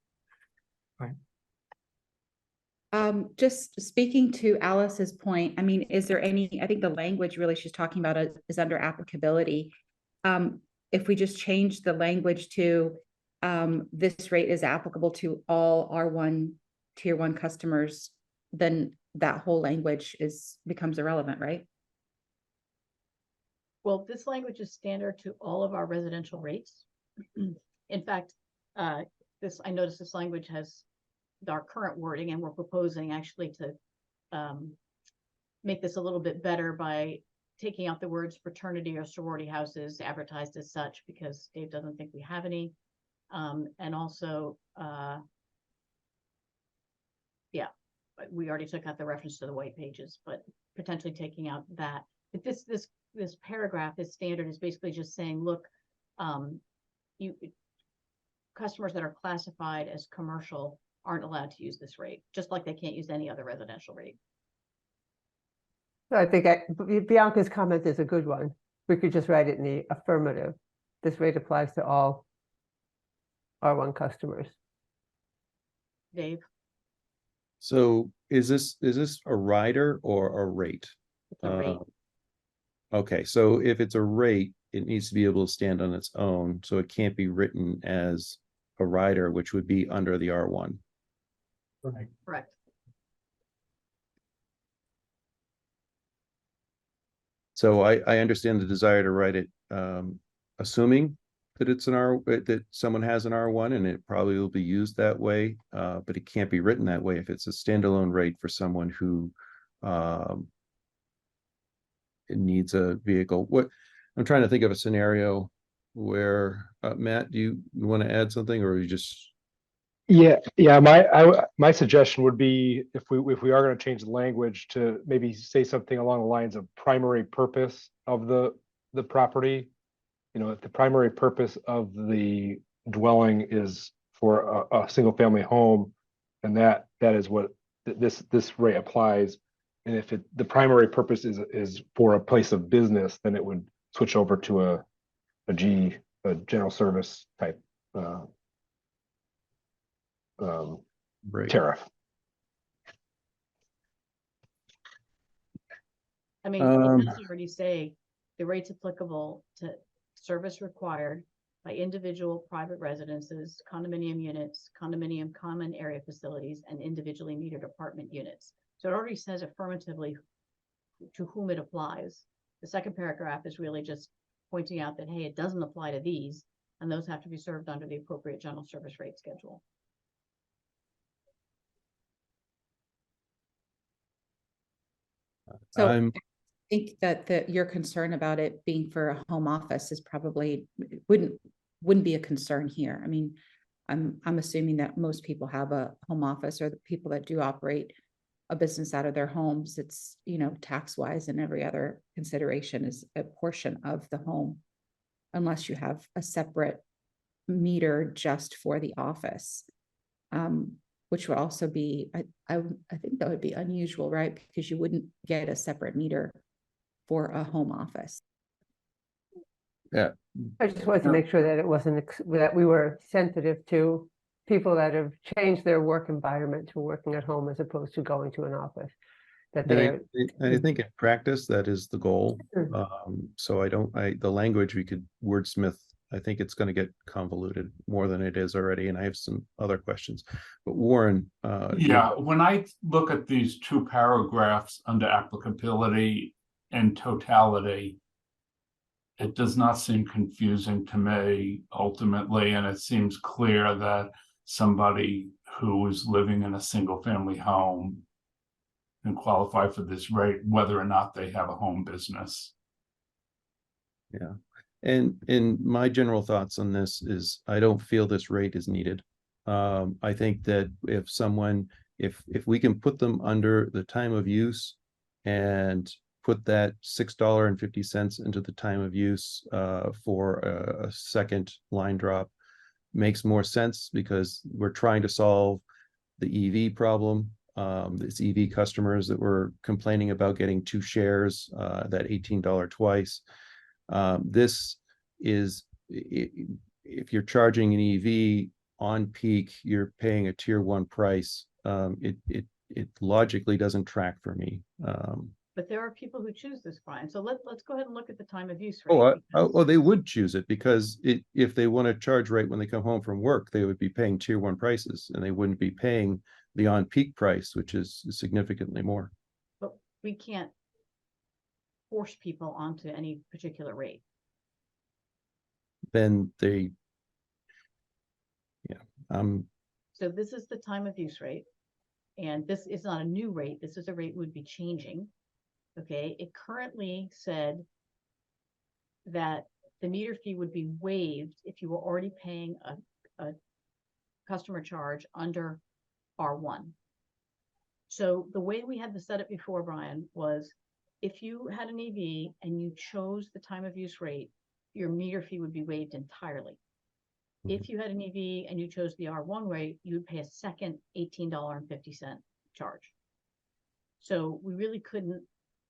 just speaking to Alice's point, I mean, is there any, I think the language really she's talking about is under applicability. If we just change the language to, this rate is applicable to all R1 tier 1 customers, then that whole language becomes irrelevant, right? Well, this language is standard to all of our residential rates. In fact, I noticed this language has our current wording, and we're proposing actually to make this a little bit better by taking out the words fraternity or sorority houses advertised as such, because Dave doesn't think we have any. And also, we already took out the reference to the white pages, but potentially taking out that. But this paragraph, this standard is basically just saying, look, customers that are classified as commercial aren't allowed to use this rate, just like they can't use any other residential rate. So I think Bianca's comment is a good one. We could just write it in the affirmative. This rate applies to all R1 customers. Dave? So is this a rider or a rate? It's a rate. Okay, so if it's a rate, it needs to be able to stand on its own, so it can't be written as a rider, which would be under the R1. Right. Correct. So I understand the desire to write it, assuming that it's that someone has an R1 and it probably will be used that way, but it can't be written that way if it's a standalone rate for someone who needs a vehicle. I'm trying to think of a scenario where, Matt, do you want to add something, or you just? Yeah, my suggestion would be if we are going to change the language to maybe say something along the lines of primary purpose of the property. If the primary purpose of the dwelling is for a single family home, and that is what this rate applies. And if the primary purpose is for a place of business, then it would switch over to a general service type Right. tariff. I mean, it does already say the rates applicable to service required by individual private residences, condominium units, condominium common area facilities, and individually metered apartment units. So it already says affirmatively to whom it applies. The second paragraph is really just pointing out that, hey, it doesn't apply to these, and those have to be served under the appropriate general service rate schedule. So I'm I think that your concern about it being for a home office is probably wouldn't be a concern here. I mean, I'm assuming that most people have a home office, or the people that do operate a business out of their homes, it's, tax wise and every other consideration is a portion of the home, unless you have a separate meter just for the office, which would also be, I think that would be unusual, right? Because you wouldn't get a separate meter for a home office. Yeah. I just wanted to make sure that it wasn't, that we were sensitive to people that have changed their work environment to working at home as opposed to going to an office. that And they're, I think in practice, that is the goal. Sure. So the language we could wordsmith, I think it's going to get convoluted more than it is already. And I have some other questions. But Warren, Yeah, when I look at these two paragraphs under applicability and totality, it does not seem confusing to me ultimately, and it seems clear that somebody who is living in a single family home can qualify for this rate, whether or not they have a home business. yeah. And my general thoughts on this is I don't feel this rate is needed. I think that if we can put them under the time of use and put that $6.50 into the time of use for a second line drop makes more sense because we're trying to solve the EV problem. It's EV customers that were complaining about getting two shares, that $18 twice. This is, if you're charging an EV on peak, you're paying a tier one price. It logically doesn't track for me. But there are people who choose this, Brian. So let's go ahead and look at the time of use Oh, rate. because- they would choose it because if they want to charge right when they come home from work, they would be paying tier one prices and they wouldn't be paying the on peak price, which is significantly more. But we can't force people onto any particular rate. Then they, So this is the time of use rate. And this is not a new rate. This is a rate would be changing. Okay, it currently said that the meter fee would be waived if you were already paying a customer charge under R1. So the way we had to set it before, Brian, was if you had an EV and you chose the time of use rate, your meter fee would be waived entirely. If you had an EV and you chose the R1 rate, you would pay a second $18.50 charge. So we really couldn't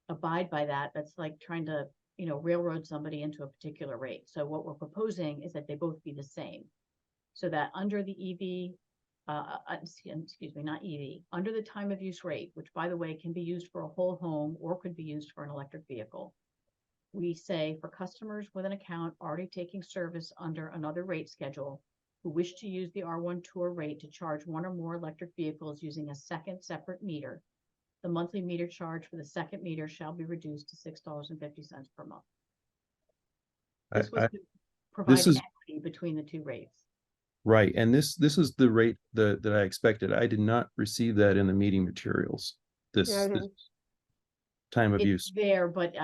abide by that. That's like trying to, railroad somebody into a particular rate. So what we're proposing is that they both be the same. So that under the excuse me, not EV, under the time of use rate, which by the way, can be used for a whole home or could be used for an electric vehicle. We say for customers with an account already taking service under another rate schedule who wish to use the R1 tour rate to charge one or more electric vehicles using a second separate meter, the monthly meter charge for the second meter shall be reduced to $6.50 per month. This was to provide equity between the two rates. right. And this is the rate that I expected. I did not receive that in the meeting materials. This time of It's use. there, but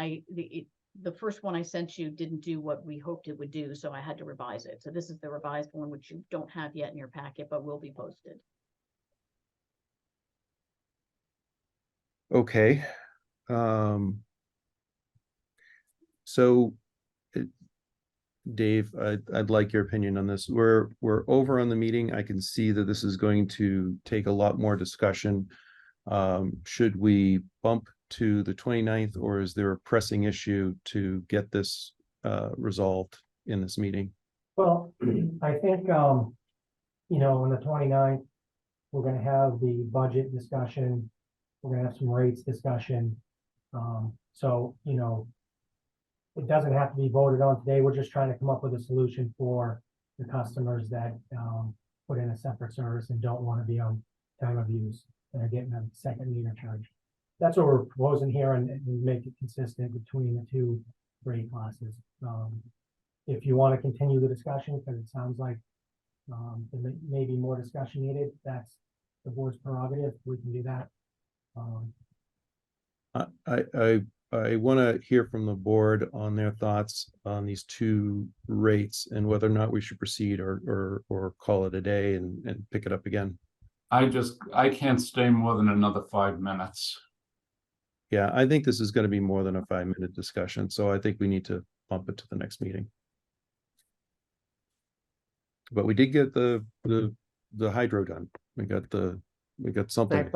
the first one I sent you didn't do what we hoped it would do, so I had to revise it. So this is the revised one, which you don't have yet in your packet, but will be posted. Okay. So Dave, I'd like your opinion on this. We're over on the meeting. I can see that this is going to take a lot more discussion. Should we bump to the 29th, or is there a pressing issue to get this resolved in this meeting? Well, I think, on the 29th, we're gonna have the budget discussion. We're gonna have some rates discussion. So, it doesn't have to be voted on today. We're just trying to come up with a solution for the customers that, put in a separate service and don't want to be on time of use. They're getting a second meter charge. That's what we're proposing here and make it consistent between the two rate classes. If you want to continue the discussion, because it sounds like there may be more discussion needed, that's the board's prerogative. We can do that. I want to hear from the board on their thoughts on these two rates and whether or not we should proceed or call it a day and pick it up again. I can't stay more than another 5 minutes. Yeah, I think this is going to be more than a 5-minute discussion, so I think we need to bump it to the next meeting. But we did get the hydro done. We got something.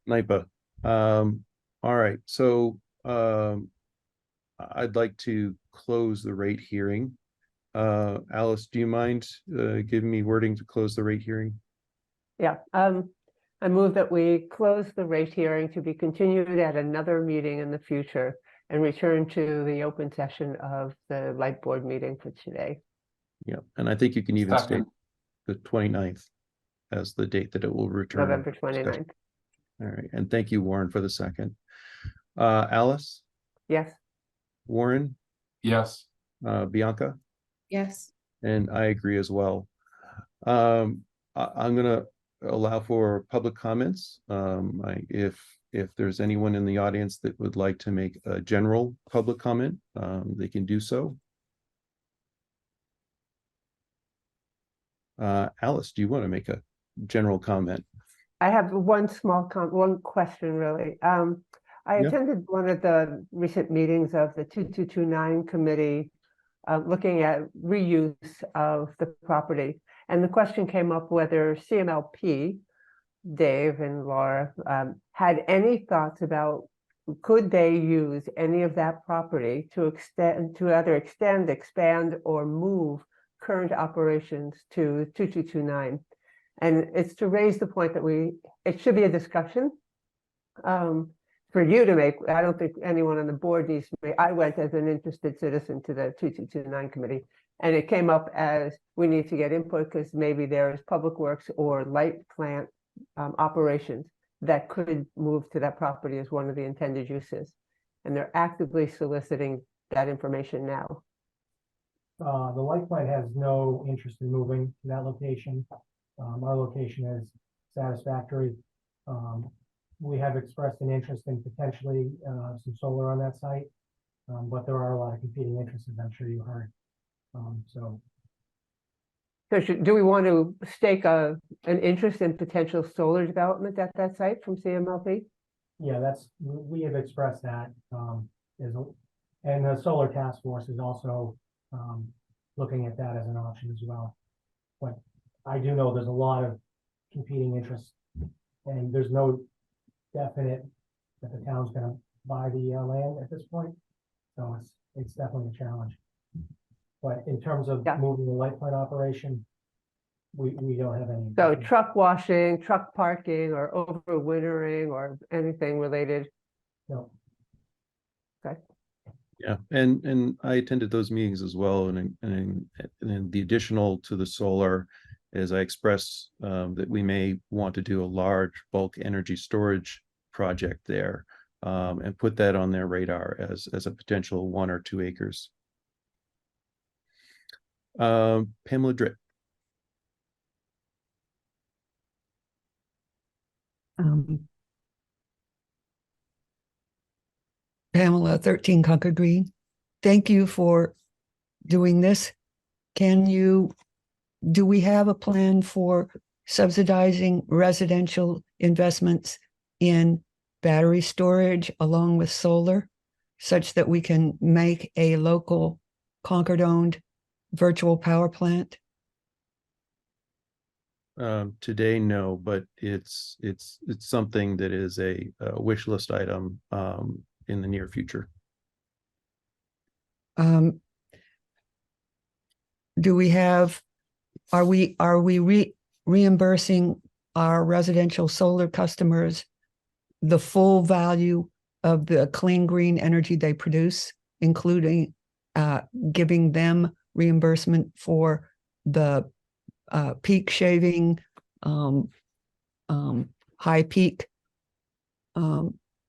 NIPA. All right, so I'd like to close the rate hearing. Alice, do you mind giving me wording to close the rate hearing? Yeah, I move that we close the rate hearing to be continued at another meeting in the future and return to the open session of the light board meeting for today. Yeah, and I think you can even state Second. the 29th as the date that it will return. November 29th. All right, and thank you, Warren, for the second. Alice, Yes. Warren, Yes. Bianca, Yes. and I agree as well. I'm gonna allow for public comments. If there's anyone in the audience that would like to make a general public comment, they can do so. Alice, do you want to make a general comment? I have one one question really. I Yeah. attended one of the recent meetings of the 2229 committee looking at reuse of the property. And the question came up whether CMLP, Dave and Laura, had any thoughts about could they use any of that property to either extend, expand, or move current operations to 2229. And it's to raise the point that it should be a discussion for you to make. I don't think anyone on the board needs to make. I went as an interested citizen to the 2229 committee, and it came up as we need to get input because maybe there is public works or light plant operations that could move to that property as one of the intended uses. And they're actively soliciting that information now. The light plant has no interest in moving to that location. Our location is satisfactory. We have expressed an interest in potentially some solar on that site, but there are a lot of competing interests, as I'm sure you heard. So do we want to stake an interest in potential solar development at that site from CMLP? yeah, we have expressed that. And the solar task force is also looking at that as an option as well. But I do know there's a lot of competing interests, and there's no definite that the town's gonna buy the land at this point. So it's definitely a challenge. But in terms of moving the light plant operation, we don't have any. So truck washing, truck parking, or overwintering, or anything related? No. Okay. Yeah, and I attended those meetings as well, and the additional to the solar is I expressed that we may want to do a large bulk energy storage project there, and put that on their radar as a potential 1 or 2 acres. Pamela Dritt. Pamela, 13 Concord Green. Thank you for doing this. Do we have a plan for subsidizing residential investments in battery storage along with solar, such that we can make a local Concord-owned virtual power plant? Today, no, but it's something that is a wish list item in the near future. Are we reimbursing our residential solar customers the full value of the clean green energy they produce, including giving them reimbursement for the peak shaving, high peak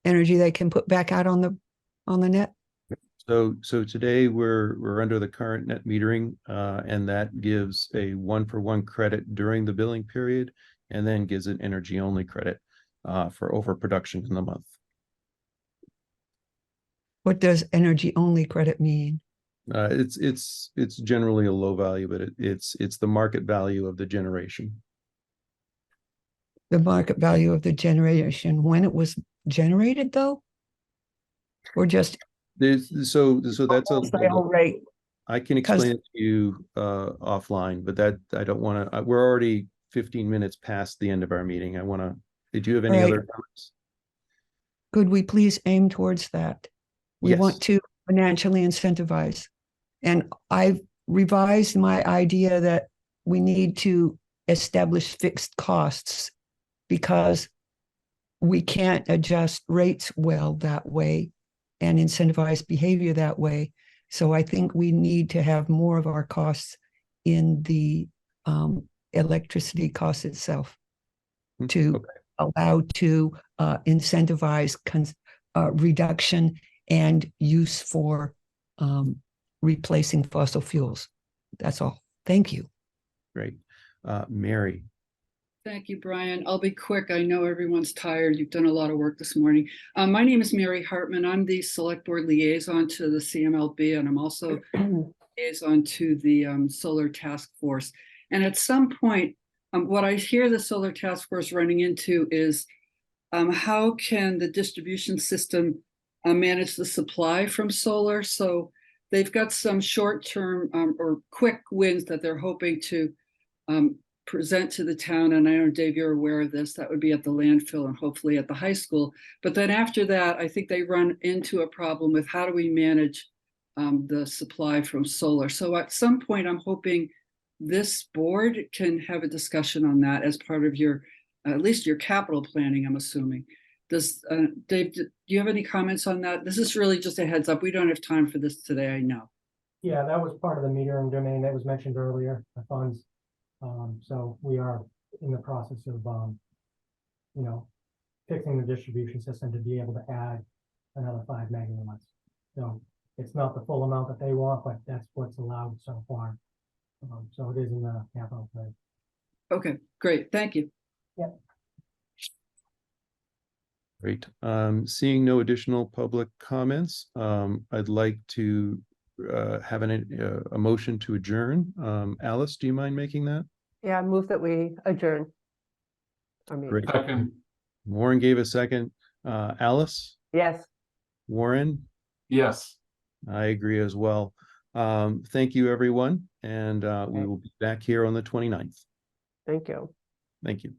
energy they can put back out on the net? So today we're under the current net metering, and that gives a 1-for-1 credit during the billing period, and then gives an energy only credit for overproduction in the month. What does energy only credit mean? It's generally a low value, but it's the market value of the generation. The market value of the generation when it was generated, though? Or just So that's a sale rate? I can explain it to you offline, but that I don't want to. We're already 15 minutes past the end of our meeting. Did you have any other comments? Could we please aim towards that? We Yes. want to financially incentivize. And I've revised my idea that we need to establish fixed costs because we can't adjust rates well that way and incentivize behavior that way. So I think we need to have more of our costs in the electricity cost itself to Okay. allow to incentivize reduction and use for replacing fossil fuels. That's all. Thank you. Great. Mary. Thank you, Brian. I'll be quick. I know everyone's tired. You've done a lot of work this morning. My name is Mary Hartman. I'm the Select Board Liaison to the CMLB, and I'm also liaison to the Solar Task Force. And at some point, what I hear the Solar Task Force running into is how can the distribution system manage the supply from solar? So they've got some short-term or quick wins that they're hoping to present to the town. And I know, Dave, you're aware of this. That would be at the landfill and hopefully at the high school. But then after that, I think they run into a problem with how do we manage the supply from solar. So at some point, I'm hoping this board can have a discussion on that as part of your, at least your capital planning, I'm assuming. Does, Dave, do you have any comments on that? This is really just a heads up. We don't have time for this today, I know. Yeah, that was part of the metering domain that was mentioned earlier, the funds. So we are in the process of, you know, fixing the distribution system to be able to add another 5 megawatts. So it's not the full amount that they want, but that's what's allowed so far. So it is in the capital plan. Okay, great. Thank you. Great. Seeing no additional public comments, I'd like to have a motion to adjourn. Alice, do you mind making that? Yeah, move that we adjourn. I mean, Great. Second, Warren gave a second. Alice, yes, Warren, yes. I agree as well. Thank you, everyone, and we will be back here on the 29th. thank you. Thank you.